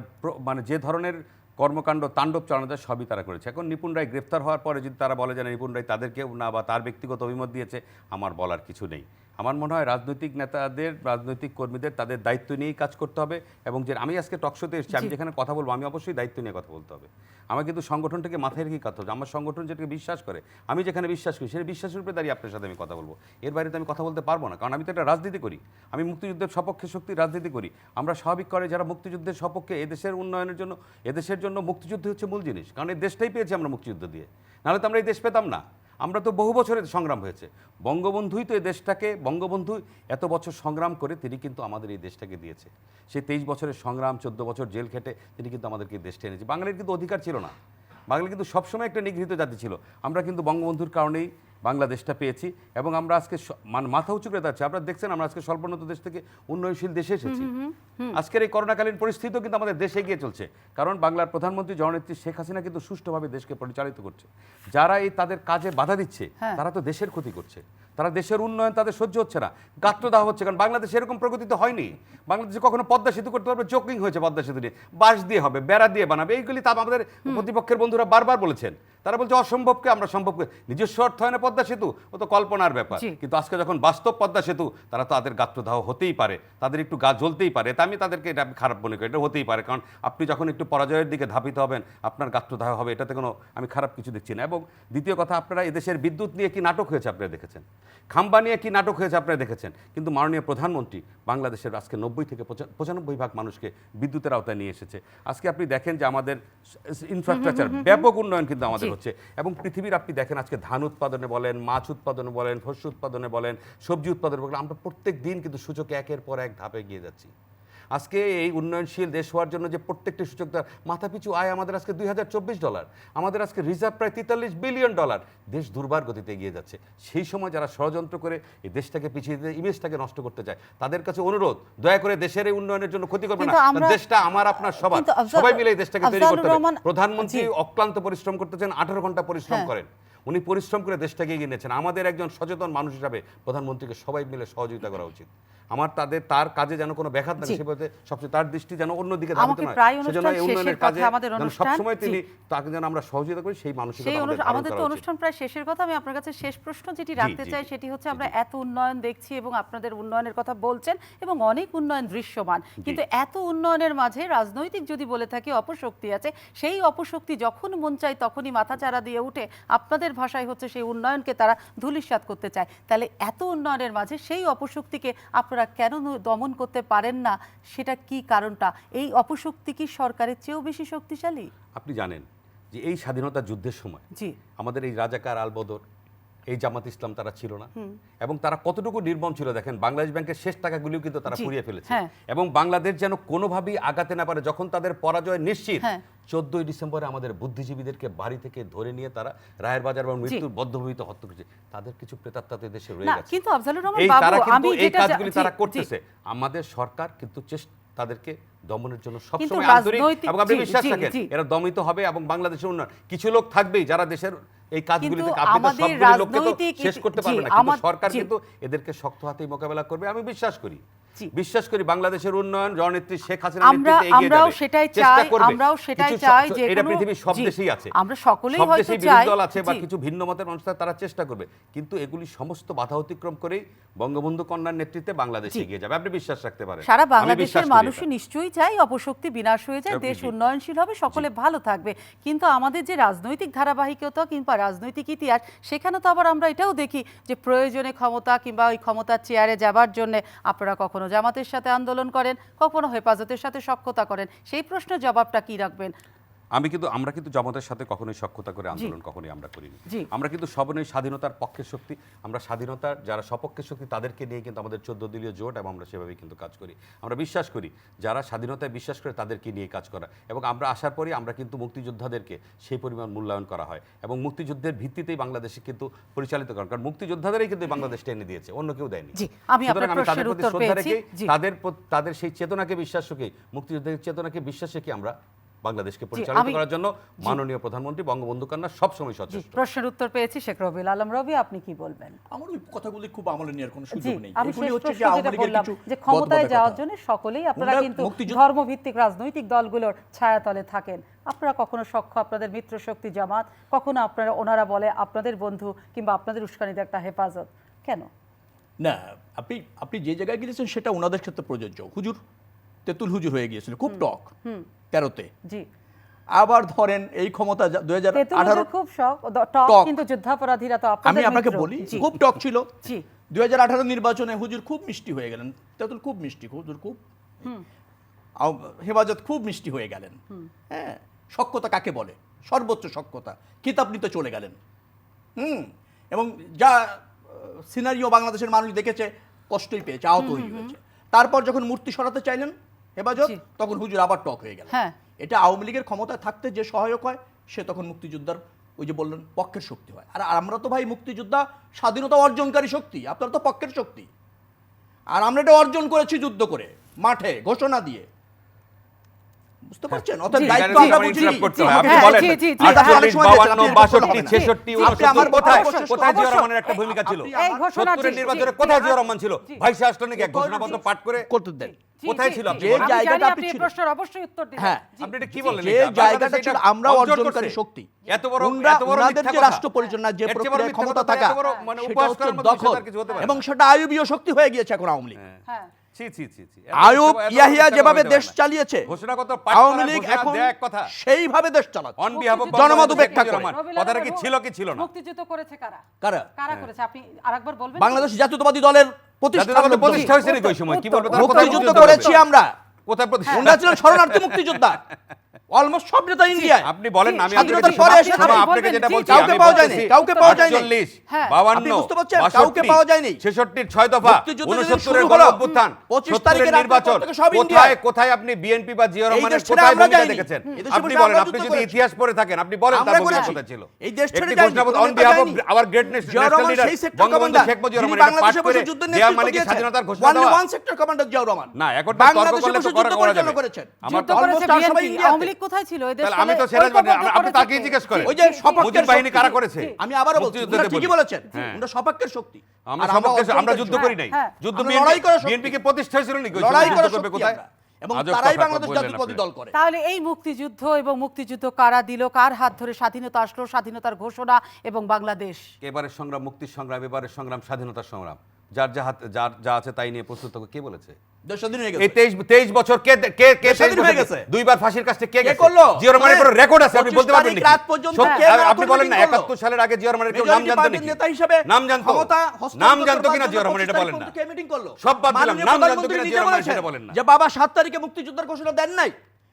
Speaker 2: মানে যে ধরনের কর্মকাণ্ড তাণ্ডব চালানো যায় সবই তারা করেছে। এখন নিপুণ রায় গ্রেফতার হওয়ার পরে যদি তারা বলে যে নিপুণ রায় তাদেরকেও না বা তার ব্যক্তিগত অভিমত দিয়েছে, আমার বলার কিছু নেই। আমার মনে হয় রাজনৈতিক নেতাদের, রাজনৈতিক কর্মীদের তাদের দায়িত্ব নিয়েই কাজ করতে হবে, এবং যে আমি আজকে টকশোতে এসেছি, আমি যেখানে কথা বলবো আমি অবশ্যই দায়িত্ব নিয়ে কথা বলতে হবে। আমার কিন্তু সংগঠনটাকে মাথায় রেখেই কথা হবে, আমার সংগঠন যেটাকে বিশ্বাস করে, আমি যেখানে বিশ্বাস করি সেই বিশ্বাসের উপরে দাঁড়িয়ে আপনার সাথে আমি কথা বলবো, এর বাইরে তো আমি কথা বলতে পারবো না, কারণ আমি তো একটা রাজনীতি করি, আমি মুক্তিযুদ্ধের সপক্ষে শক্তির রাজনীতি করি। আমরা স্বাভাবিক করে যারা মুক্তিযুদ্ধের সপক্ষে, এদেশের উন্নয়নের জন্য, এদেশের জন্য মুক্তিযুদ্ধ হচ্ছে মূল জিনিস, কারণ এই দেশটাই পেয়েছি আমরা মুক্তিযুদ্ধ দিয়ে, নাহলে তো আমরা এই দেশ পেতাম না। আমরা তো বহু বছরের সংগ্রাম হয়েছে, বঙ্গবন্ধুই তো এই দেশটাকে, বঙ্গবন্ধু এত বছর সংগ্রাম করে তিনি কিন্তু আমাদের এই দেশটাকে দিয়েছে। সেই 23 বছরের সংগ্রাম, 14 বছর জেল খেটে তিনি কিন্তু আমাদেরকে দেশটা এনেছে। বাঙালির কিন্তু অধিকার ছিল না, বাঙালি কিন্তু সবসময় একটা নিগৃহীত জাতি ছিল। আমরা কিন্তু বঙ্গবন্ধুর কারণেই বাংলাদেশটা পেয়েছি, এবং আমরা আজকে মাথা উঁচু করে যাচ্ছি। আপনারা দেখছেন আমরা আজকে স্বল্পোন্নত দেশ থেকে উন্নয়নশীল দেশে এসেছি। আজকের এই করোনাকালীন পরিস্থিতিও কিন্তু আমাদের দেশ এগিয়ে চলছে, কারণ বাংলার প্রধানমন্ত্রী জননেত্রী শেখ হাসিনা কিন্তু সুষ্ঠুভাবে দেশকে পরিচালিত করছে। যারা এই তাদের কাজে বাধা দিচ্ছে তারা তো দেশের ক্ষতি করছে। তারা দেশের উন্নয়ন তাদের সহ্য হচ্ছে না, গাত্রদাহ হচ্ছে। কারণ বাংলাদেশ এরকম প্রগতি তো হয়নি। বাংলাদেশে কখনো পদ্মা সেতু করতে পারবে, জোকিং হয়েছে পদ্মা সেতু নিয়ে, বাঁশ দিয়ে হবে, বেড়া দিয়ে বানাবে, এইগুলি তা আমাদের প্রতিপক্ষের বন্ধুরা বারবার বলেছেন। তারা বলছে অসম্ভবকে আমরা সম্ভবকে, নিজস্ব অর্থায়নে পদ্মা সেতু ও তো কল্পনার ব্যাপার। কিন্তু আজকে যখন বাস্তব পদ্মা সেতু, তারা তাদের গাত্রদাহ হতেই পারে, তাদের একটু গা জ্বলতেই পারে। তা আমি তাদেরকে এটা খারাপ মনে করি, এটা হতেই পারে। কারণ আপনি যখন একটু পরাজয়ের দিকে ধাবিত হবেন, আপনার গাত্রদাহ হবে, এটাতে কোনো আমি খারাপ কিছু দেখছি না। এবং দ্বিতীয় কথা, আপনারা এদেশের বিদ্যুৎ নিয়ে কি নাটক হয়েছে আপনারা দেখেছেন, খাম্বা নিয়ে কি নাটক হয়েছে আপনারা দেখেছেন। কিন্তু মাননীয় প্রধানমন্ত্রী বাংলাদেশের আজকে 90 থেকে 95% মানুষকে বিদ্যুতের আওতায় নিয়ে এসেছে। আজকে আপনি দেখেন যে আমাদের ইনফ্রাস্ট্রাকচার ব্যাপক উন্নয়ন কিন্তু আমাদের হচ্ছে। এবং পৃথিবীর আপনি দেখেন আজকে ধান উৎপাদনে বলেন, মাছ উৎপাদনে বলেন, শস্য উৎপাদনে বলেন, সবজি উৎপাদনে বলেন, আমরা প্রত্যেক দিন কিন্তু সূচকে একের পর এক ধাপে এগিয়ে যাচ্ছি। আজকে এই উন্নয়নশীল দেশ হওয়ার জন্য যে প্রত্যেকটি সূচক মাথাপিছু আয় আমাদের আজকে $2024, আমাদের আজকে রিজার্ভ প্রায় $43 বিলিয়ন। দেশ দুর্বার গতিতে এগিয়ে যাচ্ছে। সেই সময় যারা ষড়যন্ত্র করে এই দেশটাকে পিছিয়ে দিতে, ইমেজটাকে নষ্ট করতে চায়, তাদের কাছে অনুরোধ, দয়া করে দেশের এই উন্নয়নের জন্য ক্ষতি করবে না। দেশটা আমার আপনার সবার, সবাই মিলে এই দেশটাকে তৈরি করতে হবে। প্রধানমন্ত্রী অক্লান্ত পরিশ্রম করতেছেন, 18 ঘন্টা পরিশ্রম করেন, উনি পরিশ্রম করে দেশটাকে এগিয়ে নিয়েছেন। আমাদের একজন সচেতন মানুষ হিসাবে প্রধানমন্ত্রীকে সবাই মিলে সহযোগিতা করা উচিত। আমার তার কাজে যেন কোনো ব্যাঘাত না, সেভাবে সবচেয়ে তার দৃষ্টি যেন অন্যদিকে ধাবিত নয়, সেজন্য এই উন্নয়নের কাজে সবসময় তিনি তাকে যেন আমরা সহযোগিতা করি, সেই মানসিকতা
Speaker 1: আমাদের তো অনুষ্ঠান প্রায় শেষের কথা। আমি আপনার কাছে শেষ প্রশ্ন যেটি রাখতে চাই সেটি হচ্ছে, আমরা এত উন্নয়ন দেখছি এবং আপনাদের উন্নয়নের কথা বলছেন এবং অনেক উন্নয়ন দৃশ্যমান, কিন্তু এত উন্নয়নের মাঝে রাজনৈতিক যদি বলে থাকি অপশক্তি আছে, সেই অপশক্তি যখন মন চায় তখনই মাথাচাড়া দিয়ে উঠে আপনাদের ভাষায় হচ্ছে সেই উন্নয়নকে তারা ধূলিসাৎ করতে চায়। তাহলে এত উন্নয়নের মাঝে সেই অপশক্তিকে আপনারা কেন দমন করতে পারেন না? সেটা কি কারণটা? এই অপশক্তি কি সরকারের চেয়েও বেশি শক্তিশালী?
Speaker 2: আপনি জানেন যে এই স্বাধীনতা যুদ্ধের সময় আমাদের এই রাজাকার আলবদর, এই জামাত ইসলাম তারা ছিল না, এবং তারা কতটুকু নির্মম ছিল দেখেন। বাংলাদেশ ব্যাংকের শেষ টাকাগুলিও কিন্তু তারা পুড়িয়ে ফেলেছে, এবং বাংলাদেশ যেন কোনোভাবেই আগাতে না পারে। যখন তাদের পরাজয় নিশ্চিত, 14 ডিসেম্বরে আমাদের বুদ্ধিজীবীদেরকে বাড়ি থেকে ধরে নিয়ে তারা রায়ের বাজার এবং মৃত্যুর বদ্ধভূমিতে হত্যা করেছে। তাদের কিছু প্রেতাত্মা দেশে রয়ে গেছে,
Speaker 1: কিন্তু আফজালুর রহমান বাবু, আমি
Speaker 2: এই কাজগুলি তারা করতেছে। আমাদের সরকার কিন্তু তাদেরকে দমনের জন্য সবসময় আন্তরিক, এবং আপনি বিশ্বাস রাখেন এরা দমিত হবে। এবং বাংলাদেশের উন্নয়ন, কিছু লোক থাকবেই যারা দেশের এই কাজগুলিতে, আপনি তো সবগুলো লোককে তো শেষ করতে পারবেন না, কিন্তু সরকার কিন্তু এদেরকে শক্ত হাতেই মোকাবেলা করবে। আমি বিশ্বাস করি বাংলাদেশের উন্নয়ন জননেত্রী শেখ হাসিনার নেতৃত্বে এগিয়ে যাবে, চেষ্টা করবে। যে এটা পৃথিবীর সব দেশেই আছে,
Speaker 1: আমরা সকলেই হয়তো চাই,
Speaker 2: বিরোধী দল আছে বা কিছু ভিন্ন মতের মানুষ তারা চেষ্টা করবে, কিন্তু এগুলি সমস্ত বাধা অতিক্রম করেই বঙ্গবন্ধু কন্যার নেতৃত্বে বাংলাদেশ এগিয়ে যাবে। আপনি বিশ্বাস রাখতে পারেন।
Speaker 1: সারা বাংলাদেশের মানুষই নিশ্চয়ই চাই অপশক্তি বিনাশ হয়ে যায়, দেশ উন্নয়নশীল হবে, সকলে ভালো থাকবে। কিন্তু আমাদের যে রাজনৈতিক ধারাবাহিকতা কিংবা রাজনৈতিক ইতিহাস, সেখানে তো আবার আমরা এটাও দেখি যে প্রয়োজনে ক্ষমতা কিংবা ওই ক্ষমতার চেয়ারে যাবার জন্য আপনারা কখনো জামাতের সাথে আন্দোলন করেন, কখনো হেফাজতের সাথে সখ্যতা করেন। সেই প্রশ্নের জবাবটা কি রাখবেন?
Speaker 2: আমরা কিন্তু জামাতের সাথে কখনোই সখ্যতা করে আন্দোলন কখনোই আমরা করিনি। আমরা কিন্তু সবনই স্বাধীনতার পক্ষের শক্তি, আমরা স্বাধীনতার যারা সপক্ষের শক্তি তাদেরকে নিয়ে কিন্তু আমাদের 14 দলীয় জোট, এবং আমরা সেভাবেই কিন্তু কাজ করি। আমরা বিশ্বাস করি যারা স্বাধীনতায় বিশ্বাস করে তাদেরকে নিয়ে কাজ করা, এবং আমরা আসার পরে আমরা কিন্তু মুক্তিযোদ্ধাদেরকে সেই পরিমাণ মূল্যায়ন করা হয়, এবং মুক্তিযুদ্ধের ভিত্তিতেই বাংলাদেশে কিন্তু পরিচালিত করা, কারণ মুক্তিযোদ্ধাদেরই কিন্তু বাংলাদেশটা এনে দিয়েছে, অন্য কেউ দেয়নি।
Speaker 1: আমি তাদের প্রতি শ্রদ্ধা রেখে,
Speaker 2: তাদের সেই চেতনাকে বিশ্বাস রেখে, মুক্তিযুদ্ধের চেতনাকে বিশ্বাস রেখে আমরা বাংলাদেশকে পরিচালিত করার জন্য মাননীয় প্রধানমন্ত্রী বঙ্গবন্ধু কন্যা সবসময় সচেষ্ট।
Speaker 1: প্রশ্নের উত্তর পেয়েছি। শেখ রবিউল আলম রবি, আপনি কি বলবেন?
Speaker 4: আমার ওই কথাগুলি খুব আমলে নেওয়ার কোনো সুযোগ নেই।
Speaker 1: এগুলি হচ্ছে যে আওয়ামী লীগের কিছু যে ক্ষমতায় যাওয়ার জন্য সকলেই আপনারা কিন্তু ধর্মভিত্তিক রাজনৈতিক দলগুলোর ছায়াতলে থাকেন। আপনারা কখনো সখ্য, আপনাদের মিত্র শক্তি জামাত, কখনো আপনারা ওনারা বলে আপনাদের বন্ধু কিংবা আপনাদের উস্কানিতে একটা হেফাজত, কেন?
Speaker 4: না, আপনি যে জায়গায় গিয়েছেন সেটা ওনাদের ক্ষেত্রে প্রযোজ্য। হুজুর তেতুল হুজুর হয়ে গিয়েছিল খুব টক 13-তে। জি, আবার ধরেন এই ক্ষমতা 2018
Speaker 1: খুব টক, কিন্তু যুদ্ধাপরাধীরা তো আপনাদের,
Speaker 4: আমি আপনাকে বলি খুব টক ছিল। জি, 2018 নির্বাচনে হুজুর খুব মিষ্টি হয়ে গেলেন, তেতুল খুব মিষ্টি, হুজুর খুব, হেফাজত খুব মিষ্টি হয়ে গেলেন। হ্যাঁ, সখ্যতা কাকে বলে? সর্বোচ্চ সখ্যতা। কিতাব নিতে চলে গেলেন। এবং যা সিনারিও বাংলাদেশের মানুষ দেখেছে, কষ্টই পেয়েছে, আহত হয়েছে। তারপর যখন মূর্তি সরাতে চাইলেন হেফাজত, তখন হুজুর আবার টক হয়ে গেল। এটা আওয়ামী লীগের ক্ষমতায় থাকতে যে সহায়ক হয়, সে তখন মুক্তিযোদ্ধার ওই যে বললেন পক্ষের শক্তি হয়। আর আমরা তো ভাই মুক্তিযোদ্ধা স্বাধীনতা অর্জনকারী শক্তি, আপনারা তো পক্ষের শক্তি। আর আমরা এটা অর্জন করেছি যুদ্ধ করে, মাঠে ঘোষণা দিয়ে। বুঝতে পারছেন? অতএব দায়িত্ব আমরা বুঝি।
Speaker 2: আপনি বলেন 48 52 62 66 69 কোথায় জিয়া রহমানের একটা ভূমিকা ছিল? 70 এর নির্বাচনে কোথায় জিয়া রহমান ছিল? ভাই শাসনকে এক ঘোষণাপত্র পাঠ করে
Speaker 4: করতে দেন।
Speaker 1: কোথায় ছিল?
Speaker 4: যে জায়গাটা আপনি
Speaker 1: এই প্রশ্নের অবশ্যই উত্তর দিন।
Speaker 4: হ্যাঁ,
Speaker 2: আপনি এটা কি বলেন?
Speaker 4: যে জায়গাটা ছিল আমরা অর্জনকারী শক্তি,
Speaker 2: এত বড়
Speaker 4: ওনাদের যে রাষ্ট্র পরিচালনা যে প্রক্রিয়া ক্ষমতা থাকা,
Speaker 2: মানে
Speaker 4: সেটা
Speaker 2: উপাস
Speaker 4: হচ্ছে
Speaker 2: করার মতো
Speaker 4: দখল,
Speaker 2: কিছু হতে পারে
Speaker 4: এবং সেটা আইয়ুবীয় শক্তি হয়ে গিয়েছে এখন আওয়ামী লীগ।
Speaker 1: হ্যাঁ,
Speaker 4: আইয়ুব ইয়াহিয়া যেভাবে দেশ চালিয়েছে,
Speaker 2: ঘোষণাগত
Speaker 4: আওয়ামী লীগ এখন
Speaker 2: কথা
Speaker 4: সেইভাবে দেশ চালাচ্ছে
Speaker 2: অন বিহাফ অফ
Speaker 4: জনমত উপেক্ষা করে।
Speaker 2: কথাটা কি ছিল কি ছিল না?
Speaker 1: মুক্তিযুদ্ধ করেছে কারা?
Speaker 4: কারা?
Speaker 1: কারা করেছে আপনি আরেকবার বলবেন?
Speaker 4: বাংলাদেশ জাতীয়তাবাদী দলের প্রতিষ্ঠা
Speaker 2: হয়েছে নাকি ওই সময়? কি বলবো?
Speaker 4: মুক্তিযুদ্ধ করেছি আমরা।
Speaker 2: কোথায় প্রতিষ্ঠা?
Speaker 4: ওনারা ছিলেন শরণার্থী মুক্তিযোদ্ধা। অলমোস্ট সব নেতা ইন্ডিয়ায়।
Speaker 2: আপনি বলেন না, আমি
Speaker 4: স্বাধীনতার পরে এসেছে।
Speaker 2: আপনাকে যেটা বলছি,
Speaker 4: কাউকে পাওয়া যায়নি, কাউকে পাওয়া যায়নি।
Speaker 2: 48
Speaker 1: হ্যাঁ,
Speaker 2: 52
Speaker 4: আপনি বুঝতে পারছেন? কাউকে পাওয়া যায়নি।
Speaker 2: 66 এর 6 দফা,
Speaker 4: মুক্তিযুদ্ধ যেদিন
Speaker 2: 69
Speaker 4: শুরু
Speaker 2: এর
Speaker 4: হলো,
Speaker 2: অভ্যুত্থান,
Speaker 4: 25
Speaker 2: 70
Speaker 4: তারিখের
Speaker 2: এর নির্বাচন,
Speaker 4: থেকে সব ইন্ডিয়ায়।
Speaker 2: কোথায় আপনি বিএনপি বা জিয়া রহমানের
Speaker 4: দেশ ছেড়ে
Speaker 2: কোথায়
Speaker 4: আমরা
Speaker 2: ভূমিকা
Speaker 4: যাইনি।
Speaker 2: দেখেছেন?
Speaker 4: এই দেশে
Speaker 2: আপনি
Speaker 4: বসে
Speaker 2: বলেন,
Speaker 4: আমরা
Speaker 2: আপনি
Speaker 4: যুদ্ধ
Speaker 2: যদি
Speaker 4: করেছি।
Speaker 2: ইতিহাস পড়ে থাকেন, আপনি বলেন তার
Speaker 4: আমরা
Speaker 2: ভূমিকা
Speaker 4: করেছি।
Speaker 2: কোথায় ছিল?
Speaker 4: এই দেশ ছেড়ে
Speaker 2: একটি
Speaker 4: যাইনি,
Speaker 2: ঘোষণাপত্র
Speaker 4: কোনো
Speaker 2: অন
Speaker 4: নেতা
Speaker 2: বিহাফ অফ
Speaker 4: যায়নি।
Speaker 2: Our greatness
Speaker 4: Zia
Speaker 2: national
Speaker 4: Rahman
Speaker 2: leader
Speaker 4: সেই সেক্টর
Speaker 2: বঙ্গবন্ধু
Speaker 4: কমান্ডার,
Speaker 2: শেখ মুজিবুর
Speaker 4: যিনি
Speaker 2: রহমান এটা পাঠ
Speaker 4: বাংলাদেশে
Speaker 2: করে
Speaker 4: বসে যুদ্ধের
Speaker 2: দেয়া
Speaker 4: নেতৃত্ব
Speaker 2: মানে কি
Speaker 4: দিয়েছেন।
Speaker 2: স্বাধীনতার ঘোষণা
Speaker 4: Only
Speaker 2: দেওয়া?
Speaker 4: one sector commander Zia Rahman.
Speaker 2: না, এখন তো তর্ক
Speaker 4: বাংলাদেশে
Speaker 2: করলে
Speaker 4: বসে
Speaker 2: তো
Speaker 4: যুদ্ধ
Speaker 2: করা
Speaker 4: পরিচালনা
Speaker 2: যাবে।
Speaker 4: করেছেন।
Speaker 2: আমার
Speaker 1: যুদ্ধ করেছে
Speaker 4: almost আর সবাই
Speaker 1: বিএনপি,
Speaker 4: ইন্ডিয়াতে।
Speaker 1: আওয়ামী লীগ কোথায় ছিল? এই দেশ
Speaker 2: তাহলে আমি তো
Speaker 1: ঐক্যবদ্ধ
Speaker 2: সেটা জানি,
Speaker 1: করেছে
Speaker 2: আপনি তাকেই
Speaker 1: কে?
Speaker 2: জিজ্ঞেস করেন।
Speaker 4: ওই যে সপক্ষের
Speaker 2: মুজিব বাহিনী
Speaker 4: শক্তি।
Speaker 2: কারা করেছে?
Speaker 4: আমি আবারও বলছি,
Speaker 2: মুক্তিযুদ্ধে
Speaker 4: উনারা ঠিকই
Speaker 2: বলি।
Speaker 4: বলেছেন।
Speaker 2: হ্যাঁ।
Speaker 4: উনারা সপক্ষের শক্তি।
Speaker 2: আমরা
Speaker 4: আর
Speaker 2: সপক্ষে, আমরা
Speaker 4: অর্জন
Speaker 2: যুদ্ধ
Speaker 4: করেছি।
Speaker 2: করি নাই।
Speaker 1: হ্যাঁ,
Speaker 2: যুদ্ধ
Speaker 4: আমরা লড়াই করা শক্তি।
Speaker 2: বিএনপি কে প্রতিষ্ঠা ছিল নাকি?
Speaker 4: লড়াই করা
Speaker 2: করবে
Speaker 4: শক্তি
Speaker 2: কোথায়?
Speaker 4: আমরা। এবং
Speaker 2: আজব
Speaker 4: তারাই
Speaker 2: কথা
Speaker 4: বাংলাদেশ
Speaker 2: বললেন
Speaker 4: জাতীয়তাবাদী
Speaker 2: আপনি।
Speaker 4: দল করে।
Speaker 1: তাহলে এই মুক্তিযুদ্ধ এবং মুক্তিযুদ্ধ কারা দিল, কার হাত ধরে স্বাধীনতা আসলো, স্বাধীনতার ঘোষণা এবং বাংলাদেশ?
Speaker 2: এবারের সংগ্রাম মুক্তির সংগ্রাম, এবারের সংগ্রাম স্বাধীনতার সংগ্রাম। যার যা আছে তাই নিয়ে প্রস্তুত থাকো। কে বলেছে?
Speaker 4: দেশ স্বাধীন হয়ে
Speaker 2: এই
Speaker 4: গেছে।
Speaker 2: 23 বছর কে
Speaker 4: দেশ স্বাধীন হয়ে গেছে।
Speaker 2: দুইবার ফাঁসির কাছে কে গেছে?
Speaker 4: করলো?
Speaker 2: জিয়া রহমানের কোনো রেকর্ড আছে? আপনি
Speaker 4: 25
Speaker 2: বলতে পারবেন
Speaker 4: তারিখ
Speaker 2: নাকি?
Speaker 4: রাত পর্যন্ত
Speaker 2: সত্যি,
Speaker 4: কে
Speaker 2: আপনি বলেন না,
Speaker 4: মিটিং করলো?
Speaker 2: 71 সালের আগে জিয়া রহমানের কেউ নাম
Speaker 4: মেজরিটি
Speaker 2: জানতো
Speaker 4: পার্টির
Speaker 2: নাকি?
Speaker 4: নেতা হিসেবে
Speaker 2: নাম জানতো?
Speaker 4: ক্ষমতা হস্তান্তর
Speaker 2: নাম জানতো
Speaker 4: করার
Speaker 2: কিনা
Speaker 4: জন্য
Speaker 2: জিয়া রহমান? এটা
Speaker 4: 25
Speaker 2: বলেন না।
Speaker 4: তারিখ কে মিটিং করলো?
Speaker 2: সব বাদ দিলাম,
Speaker 4: মাননীয়
Speaker 2: নাম জানতো
Speaker 4: প্রধানমন্ত্রী
Speaker 2: কিনা
Speaker 4: নিজে
Speaker 2: জিয়া রহমান?
Speaker 4: বলেছেন
Speaker 2: সেটা বলেন না।
Speaker 4: যে বাবা 7 তারিখে মুক্তিযুদ্ধের ঘোষণা দেন নাই,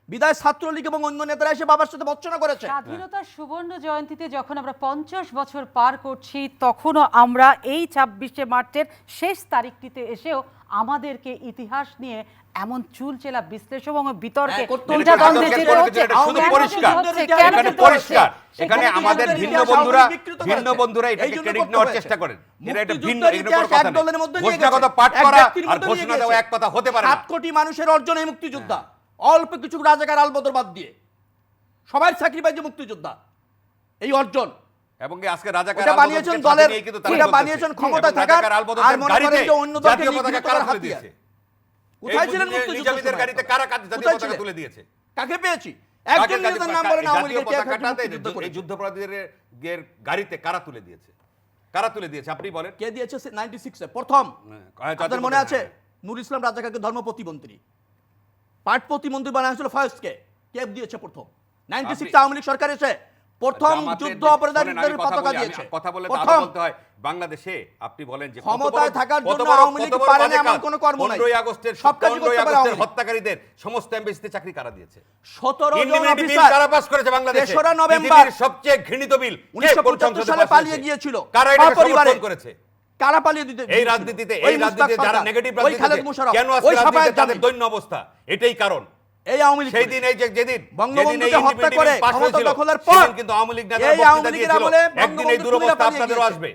Speaker 4: বিদায় ছাত্রলীগ এবং অন্য নেতারা এসে বাবার সাথে বঞ্চনা করেছে।
Speaker 1: স্বাধীনতার সুবর্ণ জয়ন্তীতে যখন আমরা 50 বছর পার করছি, তখনও আমরা এই 26শে মার্চের শেষ তারিখটিতে এসেও আমাদেরকে ইতিহাস নিয়ে এমন চুলচেলা বিশ্লেষণ এবং বিতর্কে দ্বন্দ্বে যেতে হচ্ছে।
Speaker 2: শুধু পরিষ্কার, এখানে পরিষ্কার, এখানে আমাদের ভিন্ন বন্ধুরা এটাকে ক্রেডিট নেওয়ার চেষ্টা করেন। এরা এটা ভিন্ন, এর উপর কথা নেই। ঘোষণাগত পাঠ করা আর ঘোষণা দেওয়া এক কথা হতে পারে না।
Speaker 4: 7 কোটি মানুষের অর্জন এই মুক্তিযোদ্ধা, অল্প কিছু রাজাকার আলবদর বাদ দিয়ে সবাই স্যাক্রিফাইস মুক্তিযোদ্ধা এই অর্জন।
Speaker 2: এবং আজকে রাজাকার
Speaker 4: এটা বানিয়েছেন দলের, এটা বানিয়েছেন ক্ষমতায় থাকার, আর মনে করেন যে অন্য দলকে
Speaker 2: জাতীয় পতাকা কারা তুলে দিয়েছে?
Speaker 4: কোথায় ছিলেন
Speaker 2: মুক্তিযোদ্ধাদের গাড়িতে কারা জাতীয় পতাকা তুলে দিয়েছে?
Speaker 4: কাকে পেয়েছি? একজন নেতার নাম বলেন আওয়ামী লীগের কে
Speaker 2: এই যুদ্ধপরাধীদের গাড়িতে কারা তুলে দিয়েছে? কারা তুলে দিয়েছে আপনি বলেন?
Speaker 4: কে দিয়েছে? 96 এ প্রথম আপনাদের মনে আছে নূর ইসলাম রাজাকারকে ধর্ম প্রতিমন্ত্রী, পাট প্রতিমন্ত্রী বানানো হয়েছিল ফয়েজকে। কে দিয়েছে প্রথম? 96 আওয়ামী লীগ সরকার এসে প্রথম যুদ্ধ অপরাধীদের পতাকা দিয়েছে।
Speaker 2: কথা বলে
Speaker 4: প্রথম
Speaker 2: বলতে হয় বাংলাদেশে। আপনি বলেন যে
Speaker 4: ক্ষমতায় থাকার জন্য আওয়ামী লীগ পারে না এমন কোনো কর্ম নাই।
Speaker 2: 15 আগস্টের
Speaker 4: সব কাজ করতে পারে আওয়ামী লীগ।
Speaker 2: হত্যাকারীদের সমস্ত এমবিসিতে চাকরি কারা দিয়েছে?
Speaker 4: 17 জন
Speaker 2: বিল
Speaker 4: অফিসার
Speaker 2: কারা পাস করেছে বাংলাদেশে?
Speaker 4: 3রা নভেম্বর
Speaker 2: পৃথিবীর সবচেয়ে ঘৃণিত বিল
Speaker 4: 1975 সালে পালিয়ে গিয়েছিল।
Speaker 2: কারা এটা
Speaker 4: পরিবারে
Speaker 2: সমর্থন করেছে?
Speaker 4: কারা পালিয়ে দিতে?
Speaker 2: এই রাজনীতিতে যারা নেগেটিভ
Speaker 4: ওই খালেদ
Speaker 2: রাজনীতি,
Speaker 4: মুশাররফ,
Speaker 2: কেন
Speaker 4: ওই
Speaker 2: আজকে
Speaker 4: সাফায়েত
Speaker 2: রাজনীতিতে তাদের
Speaker 4: জামিল।
Speaker 2: দৈন্য অবস্থা? এটাই কারণ।
Speaker 4: এই আওয়ামী লীগ
Speaker 2: সেই দিন এই যে যেদিন
Speaker 4: বঙ্গবন্ধুকে হত্যা করে
Speaker 2: পাশ
Speaker 4: ক্ষমতা
Speaker 2: হয়েছিল,
Speaker 4: দখলের পর
Speaker 2: সেদিন কিন্তু আওয়ামী লীগ নেতারা
Speaker 4: এই আওয়ামী
Speaker 2: বক্তৃতা
Speaker 4: লীগের
Speaker 2: দিয়েছিল,
Speaker 4: আমলে
Speaker 2: একদিন এই
Speaker 4: বঙ্গবন্ধু
Speaker 2: দুরবস্থা
Speaker 4: পালিয়ে
Speaker 2: আপনাদেরও
Speaker 4: গিয়েছে।
Speaker 2: আসবে,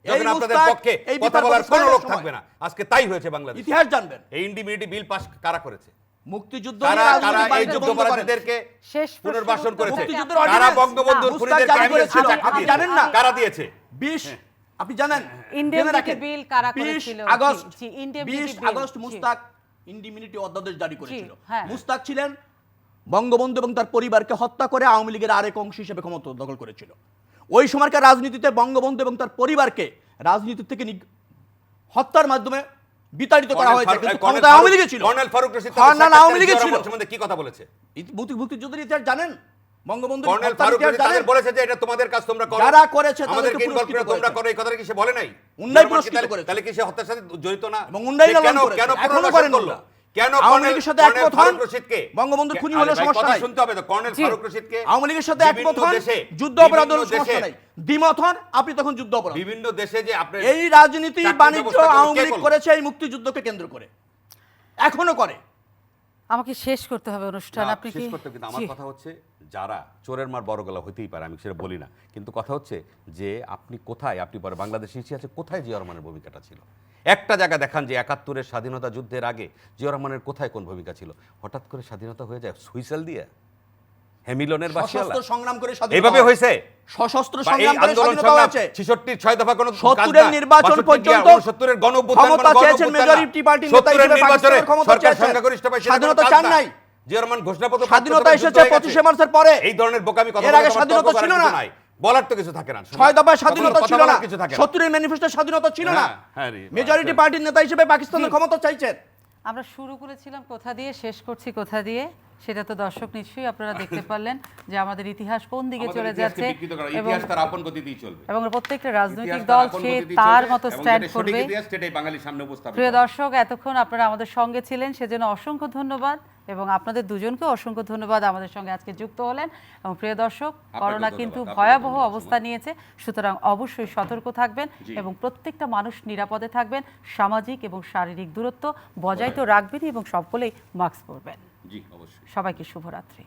Speaker 4: এই
Speaker 2: যখন আপনাদের
Speaker 4: মুস্তাক,
Speaker 2: পক্ষে
Speaker 4: এই
Speaker 2: কথা বলার কোনো লোক
Speaker 4: সময়
Speaker 2: থাকবে না। আজকে তাই হয়েছে বাংলাদেশে।
Speaker 4: ইতিহাস জানবেন।
Speaker 2: এই ইন্ডিমিউনিটি বিল পাস কারা করেছে?
Speaker 4: মুক্তিযুদ্ধ
Speaker 2: কারা
Speaker 4: নিয়ে
Speaker 2: কারা
Speaker 4: রাজনীতি
Speaker 2: এই
Speaker 4: বাণিজ্য বন্ধ করেন।
Speaker 2: যুদ্ধপরাধীদেরকে
Speaker 1: শেষ প্রশ্ন
Speaker 2: পুনর্বাসন
Speaker 1: উত্তর
Speaker 2: করেছে?
Speaker 4: মুক্তিযুদ্ধের
Speaker 2: কারা
Speaker 4: অর্ডিন্যান্স
Speaker 2: বঙ্গবন্ধুর
Speaker 4: না,
Speaker 2: খুনিদের
Speaker 4: মুস্তাক জারি
Speaker 2: ক্রাইমের
Speaker 4: করেছিল।
Speaker 2: চাকরি
Speaker 4: আপনি
Speaker 2: দিয়েছে?
Speaker 4: জানেন না?
Speaker 2: কারা দিয়েছে?
Speaker 4: 20 আপনি জানেন?
Speaker 1: ইন্ডিমিউনিটি বিল কারা
Speaker 4: 20
Speaker 1: করেছিল?
Speaker 4: আগস্ট,
Speaker 1: জি, ইন্ডিমিউনিটি
Speaker 4: 20
Speaker 1: বিল,
Speaker 4: আগস্ট
Speaker 1: জি।
Speaker 4: মুস্তাক ইন্ডিমিউনিটি অধ্যাদেশ জারি করেছিল।
Speaker 1: হ্যাঁ।
Speaker 4: মুস্তাক ছিলেন বঙ্গবন্ধু এবং তার পরিবারকে হত্যা করে আওয়ামী লীগের আরেক অংশ হিসেবে ক্ষমতা দখল করেছিল। ওই সময়কার রাজনীতিতে বঙ্গবন্ধু এবং তার পরিবারকে রাজনীতি থেকে হত্যার মাধ্যমে বিতাড়িত করা হয়েছে, কিন্তু ক্ষমতা আওয়ামী লীগে ছিল।
Speaker 2: কর্নেল ফারুক রশিদ
Speaker 4: আওয়ামী লীগে ছিল।
Speaker 2: সম্বন্ধে কি কথা বলেছে?
Speaker 4: মুক্তিযুদ্ধের ইতিহাস জানেন? বঙ্গবন্ধু
Speaker 2: কর্নেল ফারুক রশিদ তাদের বলেছে যে এটা তোমাদের কাজ, তোমরা করো।
Speaker 4: যারা করেছে
Speaker 2: আমাদের
Speaker 4: তাদেরকে
Speaker 2: ইনভলভ করে
Speaker 4: পুরস্কৃত
Speaker 2: তোমরা
Speaker 4: করেছে।
Speaker 2: করো, এই কথাটা কি সে বলে নাই?
Speaker 4: উন্নয়ন পুরস্কৃত করেছে।
Speaker 2: তাহলে কি সে হত্যার সাথে জড়িত না?
Speaker 4: এবং উন্নয়ন
Speaker 2: কেন
Speaker 4: করেছে।
Speaker 2: কেন
Speaker 4: এখনো
Speaker 2: পুনর্বাসন
Speaker 4: করেন
Speaker 2: করলো?
Speaker 4: না।
Speaker 2: কেন
Speaker 4: আওয়ামী লীগের সাথে
Speaker 2: কর্নেল
Speaker 4: একমত হন,
Speaker 2: ফারুক রশিদকে
Speaker 4: বঙ্গবন্ধু খুনি হলে সমস্যা নাই।
Speaker 2: শুনতে হবে তো। কর্নেল ফারুক রশিদকে
Speaker 4: আওয়ামী লীগের সাথে একমত হন, যুদ্ধ অপরাধ হলে সমস্যা নাই। দ্বিমত হন, আপনি তখন যুদ্ধ অপরাধ।
Speaker 2: বিভিন্ন দেশে যে আপনি
Speaker 4: এই রাজনীতি
Speaker 2: চাকরি
Speaker 4: বাণিজ্য
Speaker 2: ব্যবস্থা
Speaker 4: আওয়ামী
Speaker 2: কে
Speaker 4: লীগ
Speaker 2: করলো?
Speaker 4: করেছে এই মুক্তিযুদ্ধকে কেন্দ্র করে, এখনো করে।
Speaker 1: আমাকে শেষ করতে হবে অনুষ্ঠান। আপনি কি
Speaker 2: শেষ করতে, কিন্তু আমার কথা হচ্ছে যারা চোরের মার বড় গলা হতেই পারে, আমি সেটা বলি না, কিন্তু কথা হচ্ছে যে আপনি কোথায়, আপনি পরে বাংলাদেশের ইতিহাসে কোথায় জিয়া রহমানের ভূমিকাটা ছিল? একটা জায়গা দেখান যে ৭১-এর স্বাধীনতা যুদ্ধের আগে জিয়া রহমানের কোথায় কোন ভূমিকা ছিল? হঠাৎ করে স্বাধীনতা হয়ে যায় হুইসেল দিয়ে, হ্যামিলনের বাসিয়ালা
Speaker 4: সশস্ত্র সংগ্রাম করে
Speaker 2: এইভাবে হয়েছে।
Speaker 4: সশস্ত্র সংগ্রাম করে স্বাধীনতা হয়েছে।
Speaker 2: ৬৬ ৬ দফা কোন
Speaker 4: ৭০ এর নির্বাচন পর্যন্ত
Speaker 2: ৭০ এর গণঅভ্যুত্থান
Speaker 4: ক্ষমতা চেয়েছেন মেজরিটি পার্টি নেতা হিসেবে পাকিস্তানের ক্ষমতা চেয়েছেন, স্বাধীনতা চান নাই।
Speaker 2: জিয়া রহমান ঘোষণাপত্র
Speaker 4: স্বাধীনতা এসেছে ২৫শে মার্চের পরে।
Speaker 2: এই ধরনের বোকামি কথা
Speaker 4: এর আগে স্বাধীনতা ছিল না,
Speaker 2: বলার তো কিছু থাকে না।
Speaker 4: ৬ দফায় স্বাধীনতা ছিল না, ৭০ এর ম্যানিফেস্টোর স্বাধীনতা ছিল না। মেজরিটি পার্টির নেতা হিসেবে পাকিস্তানের ক্ষমতা চাইছেন।
Speaker 1: আমরা শুরু করেছিলাম কোথা দিয়ে, শেষ করছি কোথা দিয়ে, সেটা তো দর্শক নিশ্চয়ই আপনারা দেখতে পারলেন যে আমাদের ইতিহাস কোন দিকে চলে যাচ্ছে এবং প্রত্যেকটা রাজনৈতিক দল সে তার মতো স্ট্যান্ড করবে। প্রিয় দর্শক, এতক্ষণ আপনারা আমাদের সঙ্গে ছিলেন, সেজন্য অসংখ্য ধন্যবাদ এবং আপনাদের দুজনকে অসংখ্য ধন্যবাদ আমাদের সঙ্গে আজকে যুক্ত হলেন। এবং প্রিয় দর্শক, করোনা কিন্তু ভয়াবহ অবস্থা নিয়েছে, সুতরাং অবশ্যই সতর্ক থাকবেন এবং প্রত্যেকটা মানুষ নিরাপদে থাকবেন, সামাজিক এবং শারীরিক দূরত্ব বজায় তো রাখবেন এবং সকলেই মাস্ক পরবেন। সবাইকে শুভরাত্রি।